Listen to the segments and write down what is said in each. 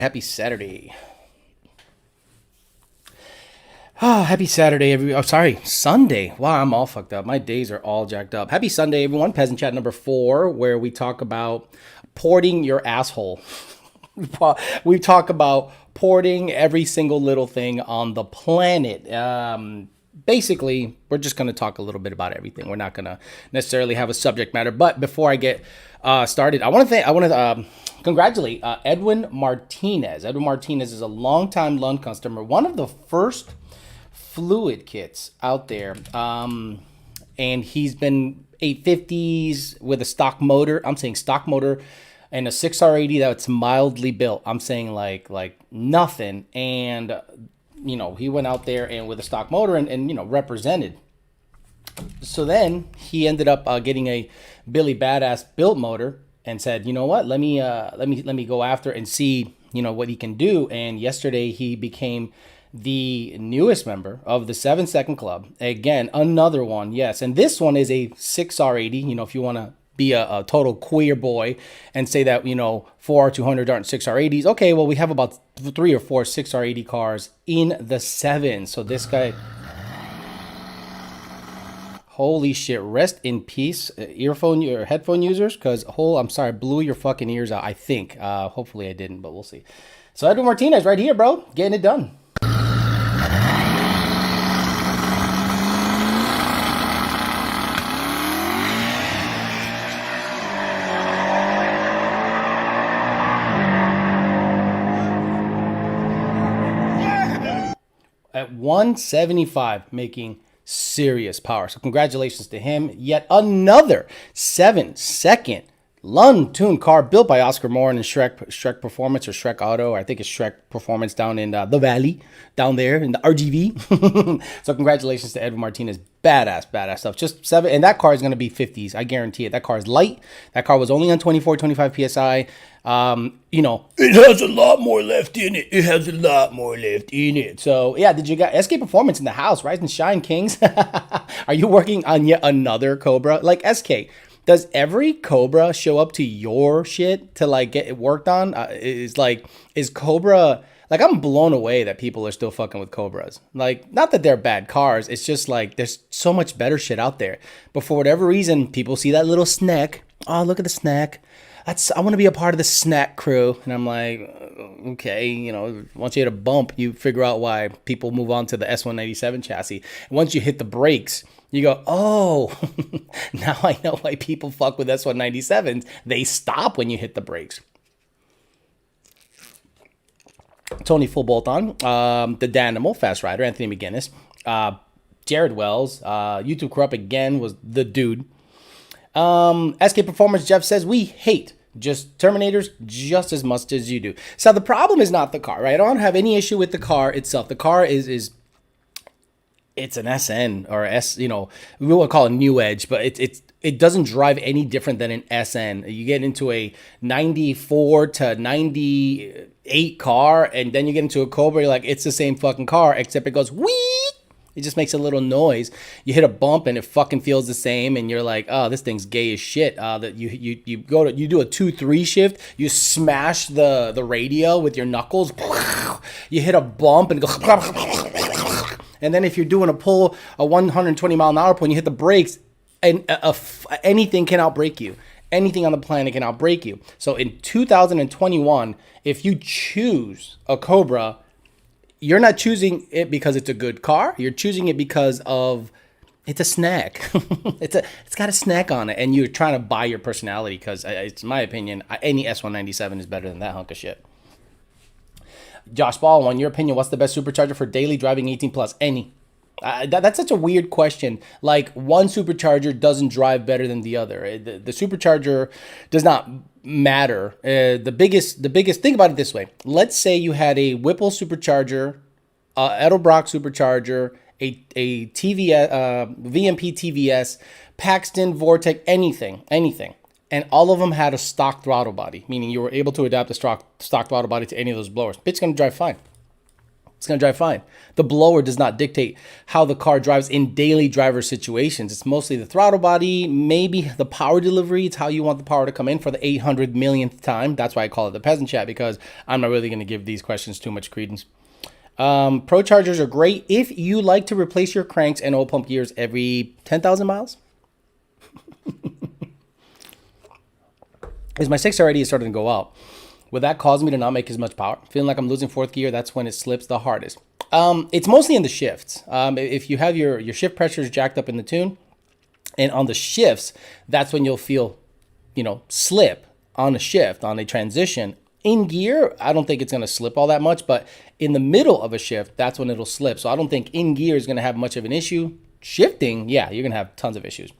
Happy Saturday. Oh, happy Saturday, everyone. Oh, sorry, Sunday. Wow, I'm all fucked up. My days are all jacked up. Happy Sunday, everyone. Peasant Chat number 4, where we talk about porting your asshole. We talk about porting every single little thing on the planet. Basically, we're just going to talk a little bit about everything. We're not going to necessarily have a subject matter. But before I get started, I want to congratulate Edwin Martinez. Edwin Martinez is a longtime Lund customer, one of the first fluid kits out there. And he's been 850s with a stock motor. I'm saying stock motor and a 6R80 that's mildly built. I'm saying like nothing. And he went out there and with a stock motor and represented. So then he ended up getting a Billy Badass built motor and said, you know what, let me go after and see what he can do. And yesterday he became the newest member of the 7 Second Club. Again, another one, yes. And this one is a 6R80. If you want to be a total queer boy and say that 4R200 aren't 6R80s. Okay, well, we have about 3 or 4 6R80 cars in the 7. So this guy, holy shit, rest in peace, headphone users, because I'm sorry, I blew your fucking ears out, I think. Hopefully I didn't, but we'll see. So Edwin Martinez right here, bro, getting it done. At 175, making serious power. So congratulations to him. Yet another 7-second Lund tuned car built by Oscar Moore and Shrek Performance or Shrek Auto. I think it's Shrek Performance down in the Valley, down there in the RGV. So congratulations to Edwin Martinez. Badass stuff. Just 7, and that car is going to be 50s. I guarantee it. That car is light. That car was only on 24, 25 PSI. It has a lot more left in it. So yeah, did you got SK Performance in the house? Rise and shine, kings. Are you working on yet another Cobra? Like SK, does every Cobra show up to your shit to get it worked on? Is Cobra, I'm blown away that people are still fucking with Cobras. Not that they're bad cars. It's just there's so much better shit out there. But for whatever reason, people see that little snack. Oh, look at the snack. I want to be a part of the snack crew. And I'm like, okay, once you hit a bump, you figure out why people move on to the S197 chassis. And once you hit the brakes, you go, oh, now I know why people fuck with S197s. They stop when you hit the brakes. Tony Full Bolt on, the Danimal, Fast Rider, Anthony McGinnis, Jared Wells, YouTube Corrupt again was the dude. SK Performance, Jeff says, we hate just Terminators just as much as you do. So the problem is not the car, right? I don't have any issue with the car itself. The car is it's an SN or we will call it New Edge, but it doesn't drive any different than an SN. You get into a 94 to 98 car, and then you get into a Cobra, you're like, it's the same fucking car, except it goes wee. It just makes a little noise. You hit a bump and it fucking feels the same, and you're like, oh, this thing's gay as shit. That you do a 2-3 shift, you smash the radio with your knuckles. You hit a bump and it goes. And then if you're doing a 120 mile an hour pull, and you hit the brakes, and anything can outbrake you. Anything on the planet can outbrake you. So in 2021, if you choose a Cobra, you're not choosing it because it's a good car. You're choosing it because of it's a snack. It's got a snack on it, and you're trying to buy your personality. Because it's my opinion, any S197 is better than that hunk of shit. Josh Ball, in your opinion, what's the best supercharger for daily driving 18 plus? Any. That's such a weird question. One supercharger doesn't drive better than the other. The supercharger does not matter. The biggest think about it this way. Let's say you had a Whipple supercharger, Edelbrock supercharger, a TVS, VMP TVS, Paxton, Vortec, anything. And all of them had a stock throttle body, meaning you were able to adapt the stock throttle body to any of those blowers. It's going to drive fine. It's going to drive fine. The blower does not dictate how the car drives in daily driver situations. It's mostly the throttle body, maybe the power delivery. It's how you want the power to come in for the 800 millionth time. That's why I call it the Peasant Chat, because I'm not really going to give these questions too much credence. Pro chargers are great if you like to replace your cranks and oil pump gears every 10,000 miles. Because my 6 already is starting to go out. Would that cause me to not make as much power? Feeling like I'm losing fourth gear, that's when it slips the hardest. It's mostly in the shifts. If you have your shift pressures jacked up in the tune, and on the shifts, that's when you'll feel, slip on a shift, on a transition. In gear, I don't think it's going to slip all that much, but in the middle of a shift, that's when it'll slip. So I don't think in gear is going to have much of an issue. Shifting, yeah, you're going to have tons of issues.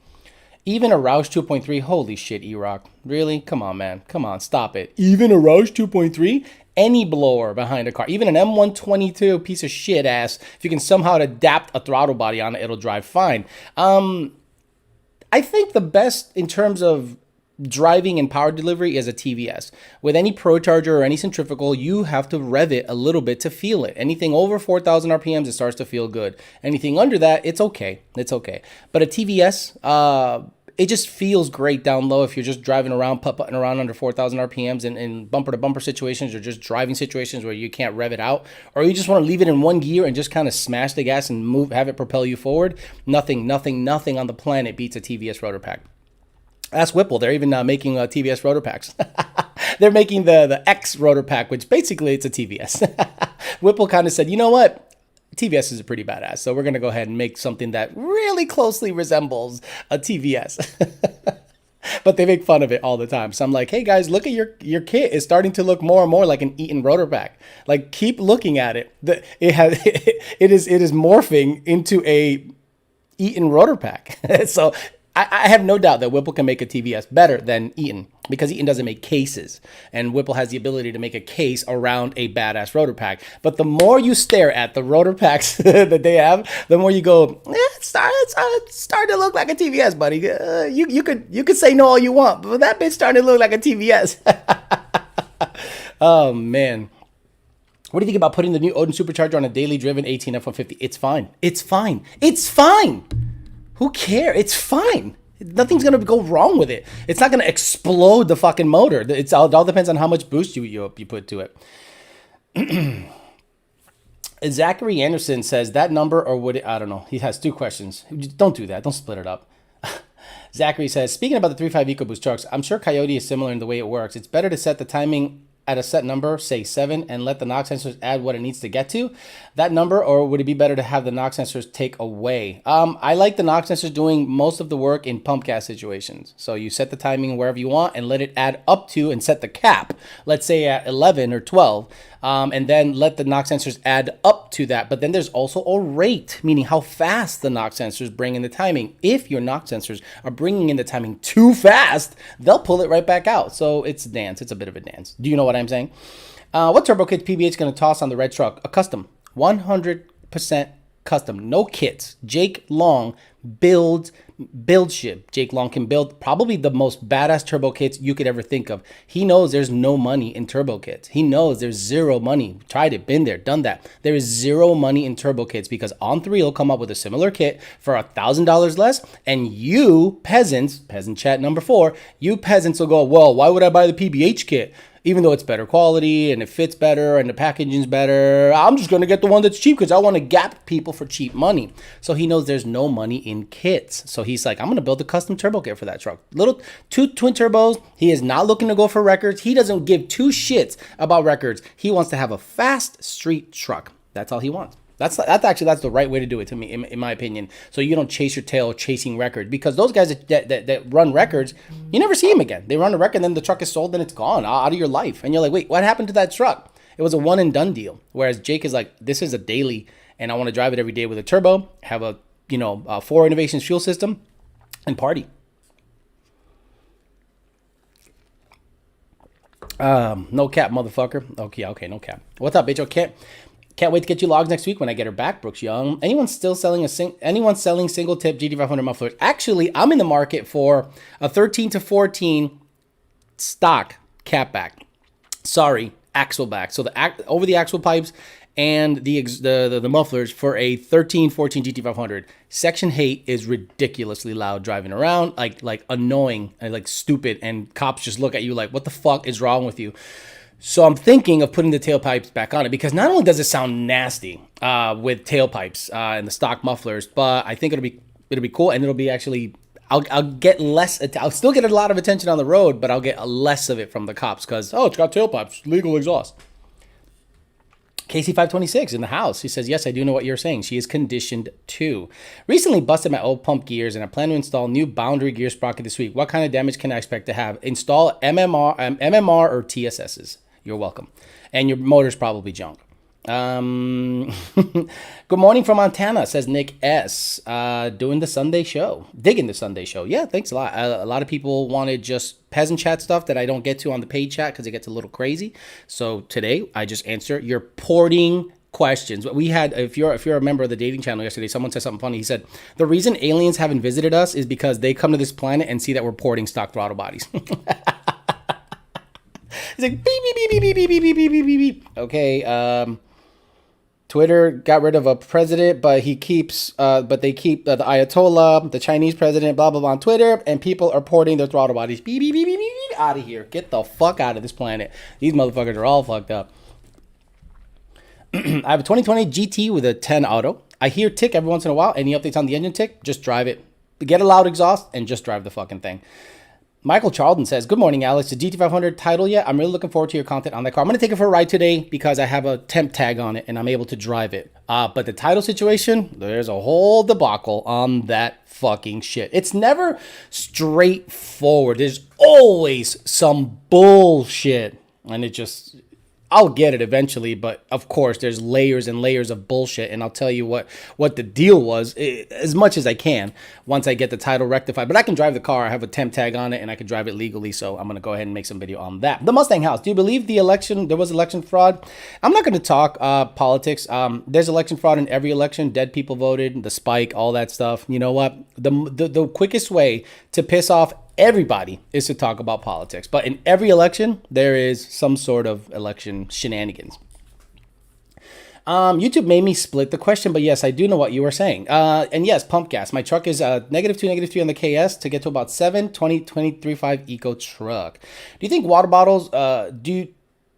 Even a Roush 2.3, holy shit, E-Rock. Really? Come on, man. Come on, stop it. Even a Roush 2.3? Any blower behind a car, even an M122 piece of shit ass, if you can somehow adapt a throttle body on it, it'll drive fine. I think the best in terms of driving and power delivery is a TVS. With any Pro Charger or any centrifugal, you have to rev it a little bit to feel it. Anything over 4,000 RPMs, it starts to feel good. Anything under that, it's okay. It's okay. But a TVS, it just feels great down low if you're just driving around, putt-putting around under 4,000 RPMs in bumper-to-bumper situations, or just driving situations where you can't rev it out, or you just want to leave it in one gear and just kind of smash the gas and have it propel you forward. Nothing on the planet beats a TVS rotor pack. Ask Whipple. They're even making TVS rotor packs. They're making the X rotor pack, which basically it's a TVS. Whipple kind of said, you know what? TVS is a pretty badass, so we're going to go ahead and make something that really closely resembles a TVS. But they make fun of it all the time. So I'm like, hey guys, look at your kit. It's starting to look more and more like an Eaton rotor pack. Like, keep looking at it. It is morphing into a Eaton rotor pack. So I have no doubt that Whipple can make a TVS better than Eaton, because Eaton doesn't make cases, and Whipple has the ability to make a case around a badass rotor pack. But the more you stare at the rotor packs that they have, the more you go, it's starting to look like a TVS, buddy. You could say no all you want, but that bitch starting to look like a TVS. Oh man. What do you think about putting the new Odin Supercharger on a daily driven 18 F-150? It's fine. It's fine. It's fine. Who cares? It's fine. Nothing's going to go wrong with it. It's not going to explode the fucking motor. It all depends on how much boost you put to it. Zachary Anderson says that number, or would it, I don't know. He has 2 questions. Don't do that. Don't split it up. Zachary says, speaking about the 3.5 EcoBoost trucks, I'm sure Coyote is similar in the way it works. It's better to set the timing at a set number, say 7, and let the knock sensors add what it needs to get to that number, or would it be better to have the knock sensors take away? I like the knock sensors doing most of the work in pump gas situations. So you set the timing wherever you want and let it add up to, and set the cap, let's say at 11 or 12, and then let the knock sensors add up to that. But then there's also a rate, meaning how fast the knock sensors bring in the timing. If your knock sensors are bringing in the timing too fast, they'll pull it right back out. So it's a dance. It's a bit of a dance. Do you know what I'm saying? What turbo kit PBH going to toss on the red truck? A custom. 100% custom. No kits. Jake Long builds shit. Jake Long can build probably the most badass turbo kits you could ever think of. He knows there's no money in turbo kits. He knows there's zero money. Tried it, been there, done that. There is zero money in turbo kits, because On3 will come up with a similar kit for $1,000 less, and you peasants, Peasant Chat number 4, you peasants will go, well, why would I buy the PBH kit? Even though it's better quality and it fits better and the packaging's better, I'm just going to get the one that's cheap because I want to gap people for cheap money. So he knows there's no money in kits. So he's like, I'm going to build a custom turbo kit for that truck. Little 2 twin turbos. He is not looking to go for records. He doesn't give 2 shits about records. He wants to have a fast street truck. That's all he wants. That's the right way to do it, to me, in my opinion. So you don't chase your tail chasing records, because those guys that run records, you never see them again. They run a record, then the truck is sold, then it's gone out of your life, and you're like, wait, what happened to that truck? It was a one and done deal. Whereas Jake is like, this is a daily, and I want to drive it every day with a turbo, have a 4 Innovations fuel system, and party. No cap, motherfucker. Okay, no cap. What's up, bitch? Okay. Can't wait to get you logs next week when I get her back, Brooks Young. Anyone selling single tip GT500 mufflers? Actually, I'm in the market for a 13 to 14 stock catback. Sorry, axle back. So over the axle pipes and the mufflers for a 1314 GT500. Section 8 is ridiculously loud driving around, like annoying and like stupid, and cops just look at you like, what the fuck is wrong with you? So I'm thinking of putting the tailpipes back on it, because not only does it sound nasty with tailpipes and the stock mufflers, but I think it'll be cool, and it'll be actually, I'll get less, I'll still get a lot of attention on the road, but I'll get less of it from the cops because, oh, it's got tailpipes, legal exhaust. KC526 in the house. He says, yes, I do know what you're saying. She is conditioned too. Recently busted my old pump gears, and I plan to install new boundary gear sprocket this week. What kind of damage can I expect to have? Install MMR or TSSs. You're welcome. And your motor's probably junk. Good morning from Montana, says Nick S. Doing the Sunday show. Digging the Sunday show. Yeah, thanks a lot. A lot of people wanted just Peasant Chat stuff that I don't get to on the paid chat because it gets a little crazy. So today, I just answer your porting questions. We had, if you're a member of the dating channel yesterday, someone said something funny. He said, the reason aliens haven't visited us is because they come to this planet and see that we're porting stock throttle bodies. He's like, beep, beep, beep, beep, beep, beep, beep, beep, beep, beep. Okay, Twitter got rid of a president, but they keep the Ayatollah, the Chinese president, blah, blah, blah on Twitter, and people are porting their throttle bodies. Beep, beep, beep, beep, beep, out of here. Get the fuck out of this planet. These motherfuckers are all fucked up. I have a 2020 GT with a 10 auto. I hear tick every once in a while. Any updates on the engine tick? Just drive it. Get a loud exhaust and just drive the fucking thing. Michael Charlton says, good morning, Alex. The GT500 title yet? I'm really looking forward to your content on that car. I'm going to take it for a ride today because I have a temp tag on it and I'm able to drive it. But the title situation, there's a whole debacle on that fucking shit. It's never straightforward. There's always some bullshit. And it just, I'll get it eventually, but of course there's layers and layers of bullshit, and I'll tell you what the deal was as much as I can once I get the title rectified. But I can drive the car. I have a temp tag on it, and I can drive it legally, so I'm going to go ahead and make some video on that. The Mustang House. Do you believe there was election fraud? I'm not going to talk politics. There's election fraud in every election. Dead people voted, the spike, all that stuff. You know what? The quickest way to piss off everybody is to talk about politics, but in every election there is some sort of election shenanigans. YouTube made me split the question, but yes, I do know what you were saying. And yes, pump gas. My truck is -2, -3 on the KS to get to about 7, 23.5 eco truck. Do you think water bottles, do you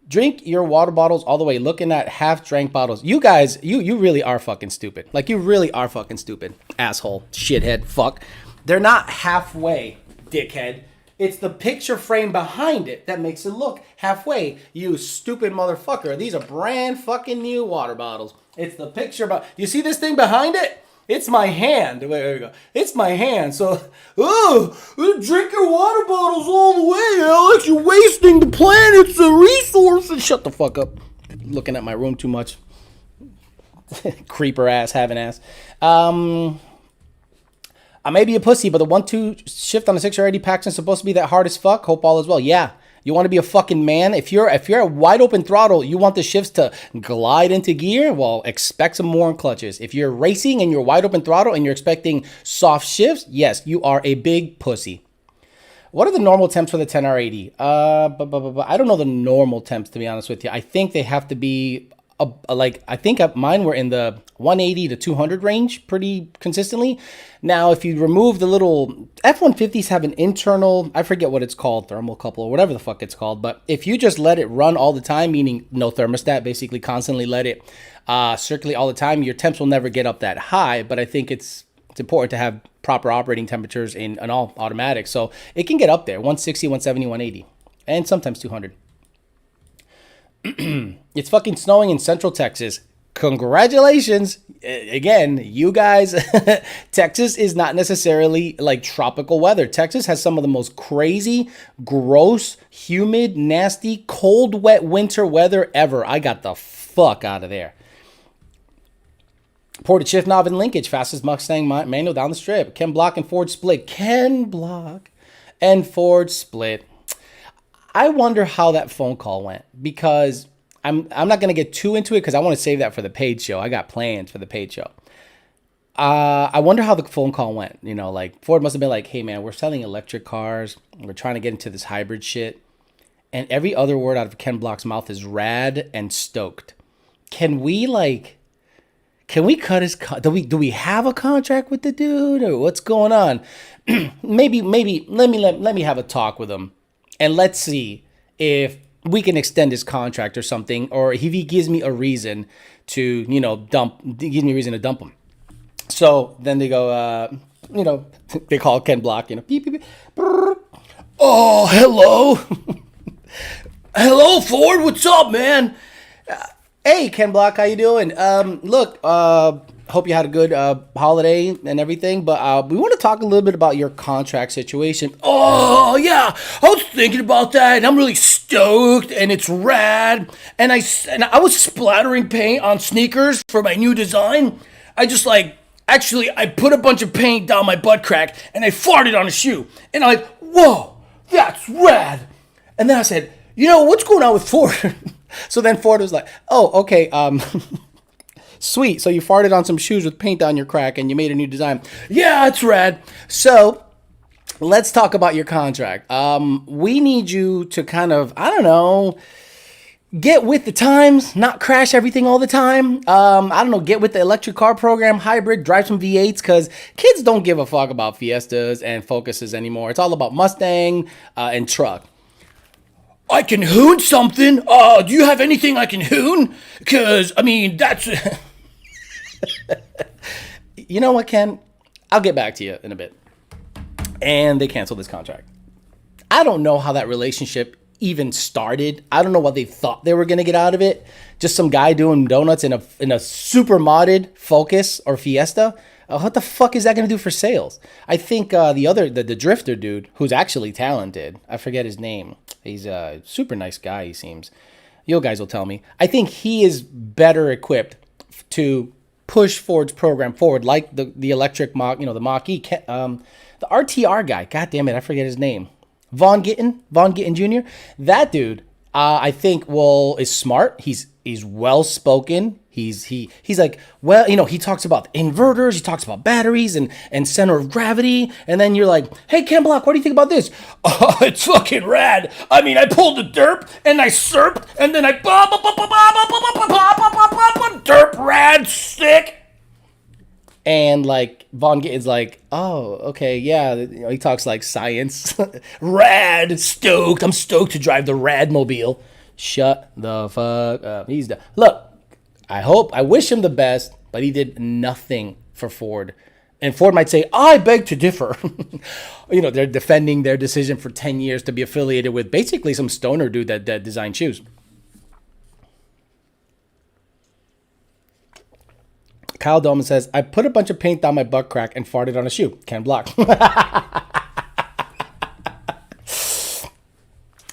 drink your water bottles all the way? Looking at half drank bottles. You guys, you really are fucking stupid. Like, you really are fucking stupid. Asshole, shithead, fuck. They're not halfway, dickhead. It's the picture frame behind it that makes it look halfway, you stupid motherfucker. These are brand fucking new water bottles. It's the picture, you see this thing behind it? It's my hand. Wait, there we go. It's my hand. So, drink your water bottles all the way, Alex. You're wasting the planet's resources. Shut the fuck up. Looking at my room too much. Creeper ass, having ass. I may be a pussy, but the 1-2 shift on the 680 Paxton's supposed to be that hard as fuck. Hope all is well. Yeah. You want to be a fucking man? If you're a wide open throttle, you want the shifts to glide into gear? Well, expect some more in clutches. If you're racing and you're wide open throttle and you're expecting soft shifts, yes, you are a big pussy. What are the normal temps for the 10R80? I don't know the normal temps, to be honest with you. I think they have to be I think mine were in the 180 to 200 range pretty consistently. Now, if you remove the little F-150s have an internal, I forget what it's called, thermocouple or whatever the fuck it's called. But if you just let it run all the time, meaning no thermostat, basically constantly let it circulate all the time, your temps will never get up that high. But I think it's important to have proper operating temperatures in an all automatic. So it can get up there, 160, 170, 180, and sometimes 200. It's fucking snowing in Central Texas. Congratulations. Again, you guys, Texas is not necessarily like tropical weather. Texas has some of the most crazy, gross, humid, nasty, cold, wet winter weather ever. I got the fuck out of there. Ported shift knob and linkage, fastest Mustang manual down the strip. Ken Block and Ford split. Ken Block and Ford split. I wonder how that phone call went, because I'm not going to get too into it because I want to save that for the paid show. I got plans for the paid show. I wonder how the phone call went. You know, like Ford must have been like, hey, man, we're selling electric cars. We're trying to get into this hybrid shit. and every other word out of Ken Block's mouth is rad and stoked. Can we cut his do we have a contract with the dude, or what's going on? maybe let me have a talk with him, and let's see if we can extend his contract or something, or if he gives me a reason to, gives me a reason to dump him. So then they go, they call Ken Block, beep, beep, beep. Oh, hello. Hello, Ford. What's up, man? Hey, Ken Block, how you doing? Look, hope you had a good holiday and everything, but we want to talk a little bit about your contract situation. Oh, yeah, I was thinking about that, and I'm really stoked, and it's rad, and I was splattering paint on sneakers for my new design. Actually, I put a bunch of paint down my butt crack, and I farted on a shoe, and I'm like, whoa, that's rad. And then I said, what's going on with Ford? So then Ford was like, oh, okay, sweet. So you farted on some shoes with paint on your crack and you made a new design. Yeah, it's rad. So let's talk about your contract. We need you to kind of, get with the times, not crash everything all the time. Get with the electric car program, hybrid, drive some V8s, because kids don't give a fuck about Fiestas and Focuses anymore. It's all about Mustang and truck. I can hoon something. Do you have anything I can hoon? Because, that's... You know what, Ken? I'll get back to you in a bit. And they canceled this contract. I don't know how that relationship even started. I don't know what they thought they were going to get out of it. Just some guy doing donuts in a super modded Focus or Fiesta. What the fuck is that going to do for sales? I think the drifter dude, who's actually talented, I forget his name. He's a super nice guy, he seems. You guys will tell me. I think he is better equipped to push Ford's program forward, like the electric Mach, the Mach-E. The RTR guy, god damn it, I forget his name. Von Gittin Jr. That dude, I think, is smart. He's well spoken. He's like, he talks about inverters, he talks about batteries and center of gravity, and then you're like, hey, Ken Block, what do you think about this? Oh, it's fucking rad. I pulled the derp and I serped, and then I derp rad stick. And like Von Gittin's like, oh, okay, yeah. He talks like science. Rad, stoked. I'm stoked to drive the rad mobile. Shut the fuck up. He's done. Look, I wish him the best, but he did nothing for Ford. And Ford might say, I beg to differ. They're defending their decision for 10 years to be affiliated with basically some stoner dude that designed shoes. Kyle Dolman says, I put a bunch of paint down my butt crack and farted on a shoe. Ken Block.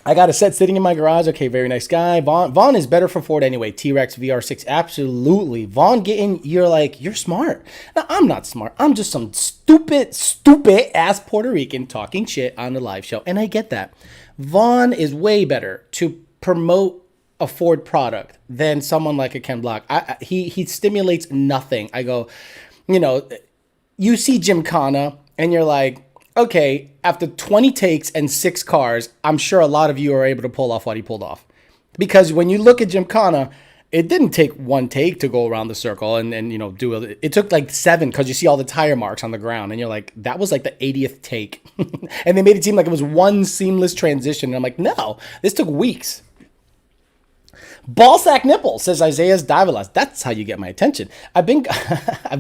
I got a set sitting in my garage. Okay, very nice guy. Vaughn is better for Ford anyway. T-Rex VR6, absolutely. Vaughn Gittin, you're smart. Now, I'm not smart. I'm just some stupid ass Puerto Rican talking shit on the live show, and I get that. Vaughn is way better to promote a Ford product than someone like a Ken Block. He stimulates nothing. I go, you see Gymkhana and you're like, okay, after 20 takes and 6 cars, I'm sure a lot of you are able to pull off what he pulled off. Because when you look at Gymkhana, it didn't take one take to go around the circle and do it. It took like 7 because you see all the tire marks on the ground and you're like, that was like the 80th take. And they made it seem like it was one seamless transition. And I'm like, no, this took weeks. Ballsack nipple, says Isaiah's Davilas. That's how you get my attention. I've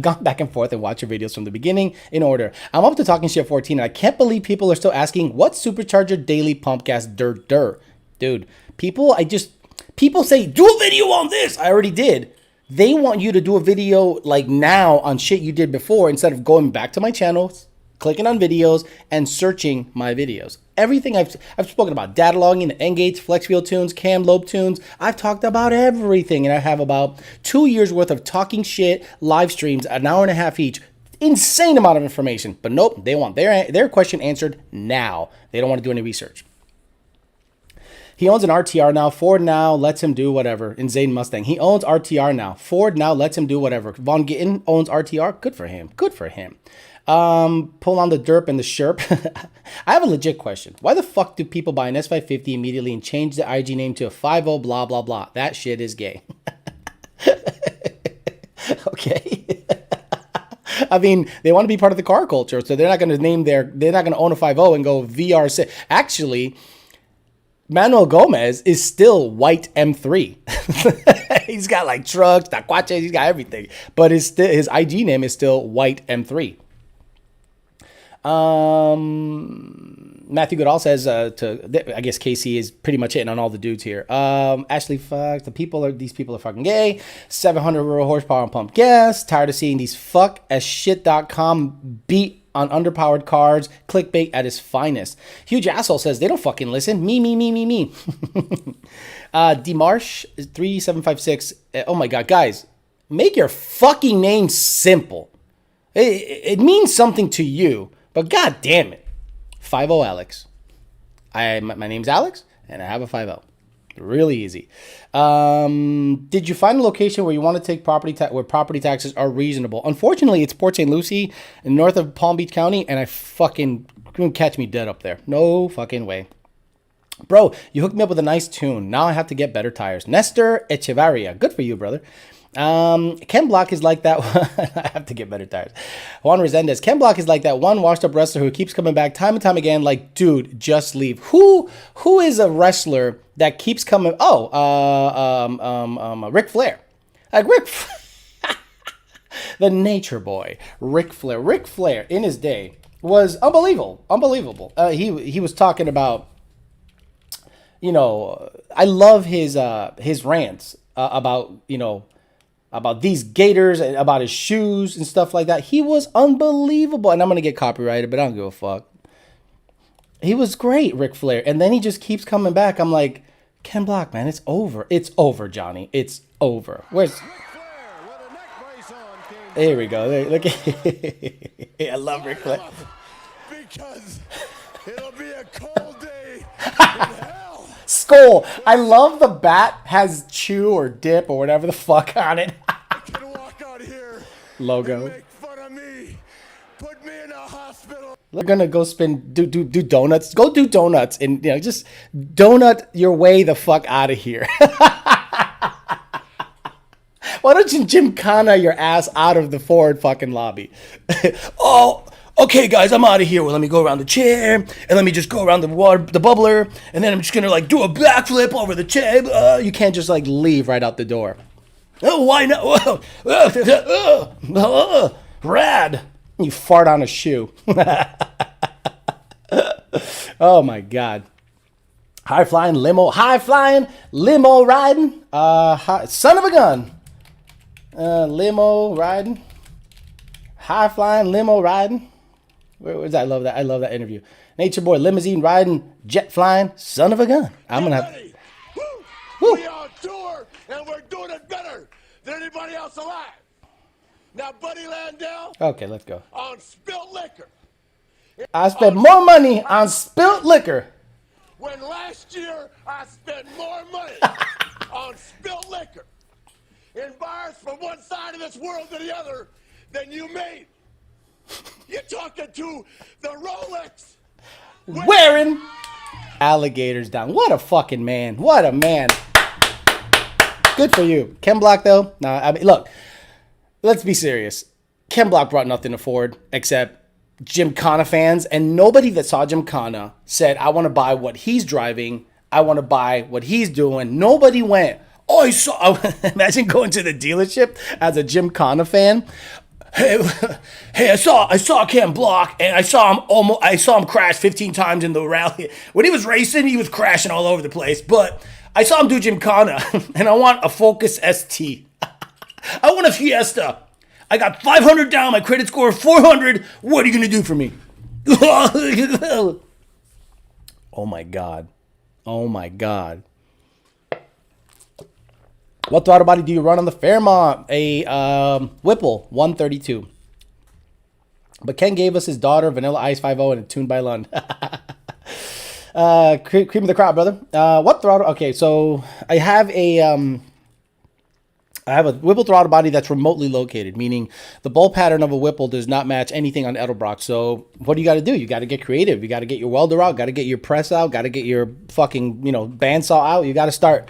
gone back and forth and watched your videos from the beginning in order. I'm up to Talking Shit 14, and I can't believe people are still asking, what Supercharger daily pump gas dur? Dude, people say, do a video on this. I already did. They want you to do a video like now on shit you did before instead of going back to my channel, clicking on videos, and searching my videos. Everything I've spoken about, data logging, the N-gates, flex wheel tunes, cam lobe tunes. I've talked about everything, and I have about 2 years worth of talking shit live streams, an hour and a half each. Insane amount of information. But nope, they want their question answered now. They don't want to do any research. He owns an RTR now. Ford now lets him do whatever. Insane Mustang. He owns RTR now. Ford now lets him do whatever. Von Gittin owns RTR. Good for him. Good for him. Pull on the derp and the sherp. I have a legit question. Why the fuck do people buy an S550 immediately and change the IG name to a 50 blah blah blah? That shit is gay. Okay. I mean, they want to be part of the car culture, so they're not going to own a 50 and go VR6. Actually, Manuel Gomez is still white M3. He's got like trucks, tacuaches, he's got everything. But his IG name is still white M3. Matthew Goodall says I guess Casey is pretty much hitting on all the dudes here. Ashley, fuck, these people are fucking gay. 700 rural horsepower on pump gas. Tired of seeing these fuckasshit.com beat on underpowered cars. Clickbait at its finest. Huge asshole says they don't fucking listen. Me. Demarsh 3756. Oh my god, guys, make your fucking name simple. It means something to you, but god damn it. Fiveohalex. My name's Alex, and I have a 50. Really easy. Did you find a location where you want to take where property taxes are reasonable? Unfortunately, it's Port St. Lucie, north of Palm Beach County, and I fucking couldn't catch me dead up there. No fucking way. Bro, you hooked me up with a nice tune. Now I have to get better tires. Nestor Echevarria. Good for you, brother. Ken Block is like that one. I have to get better tires. Juan Resendez. Ken Block is like that one washed up wrestler who keeps coming back time and time again. Like, dude, just leave. Who is a wrestler that keeps coming? Ric Flair. Like the Nature Boy, Ric Flair. Ric Flair in his day was unbelievable. He was talking about, I love his rants about, about these gators and about his shoes and stuff like that. He was unbelievable. And I'm going to get copyrighted, but I don't give a fuck. He was great, Ric Flair. And then he just keeps coming back. I'm like, Ken Block, man, it's over. It's over, Johnny. It's over. Where's... There we go. There, look at I love Ric Flair. Because it'll be a cold day in hell. Skull. I love the bat has chew or dip or whatever the fuck on it. I can walk out here. Logo. Make fun of me. Put me in a hospital. We're gonna go do donuts. Go do donuts and just donut your way the fuck out of here. Why don't you Gymkhana your ass out of the Ford fucking lobby? Oh, okay, guys, I'm out of here. Well, let me go around the chair, and let me just go around the bubbler, and then I'm just gonna do a backflip over the chair. You can't just leave right out the door. Oh, why not? Rad. You fart on a shoe. Oh my god. High flying limo riding. Son of a gun. Limo riding. High flying limo riding. Where's that? I love that interview. Nature Boy limousine riding, jet flying, son of a gun. I'm gonna have. Woo. We on tour and we're doing it better than anybody else alive. Now, Buddy Landell. Okay, let's go. On spilt liquor. I spent more money on spilt liquor. When last year I spent more money on spilt liquor in bars from one side of this world to the other than you made. You're talking to the Rolex wearing alligators down. What a fucking man. What a man. Good for you. Ken Block, though. Nah, I mean, look, let's be serious. Ken Block brought nothing to Ford except Gymkhana fans, and nobody that saw Gymkhana said, I want to buy what he's driving. I want to buy what he's doing. Nobody went, oh, imagine going to the dealership as a Gymkhana fan. Hey, I saw Ken Block, and I saw him crash 15 times in the rally. When he was racing, he was crashing all over the place, but I saw him do Gymkhana, and I want a Focus ST. I want a Fiesta. I got 500 down, my credit score 400. What are you going to do for me? Oh my God. Oh my God. What throttle body do you run on the Fairmont? A Whipple 132. But Ken gave us his daughter, Vanilla Ice 50 and a tuned by Lund. Cream of the crop, brother. What throttle? Okay, so I have a I have a Whipple throttle body that's remotely located, meaning the bolt pattern of a Whipple does not match anything on Edelbrock. So what do you got to do? You got to get creative. You got to get your welder out, got to get your press out, got to get your fucking, bandsaw out. You got to start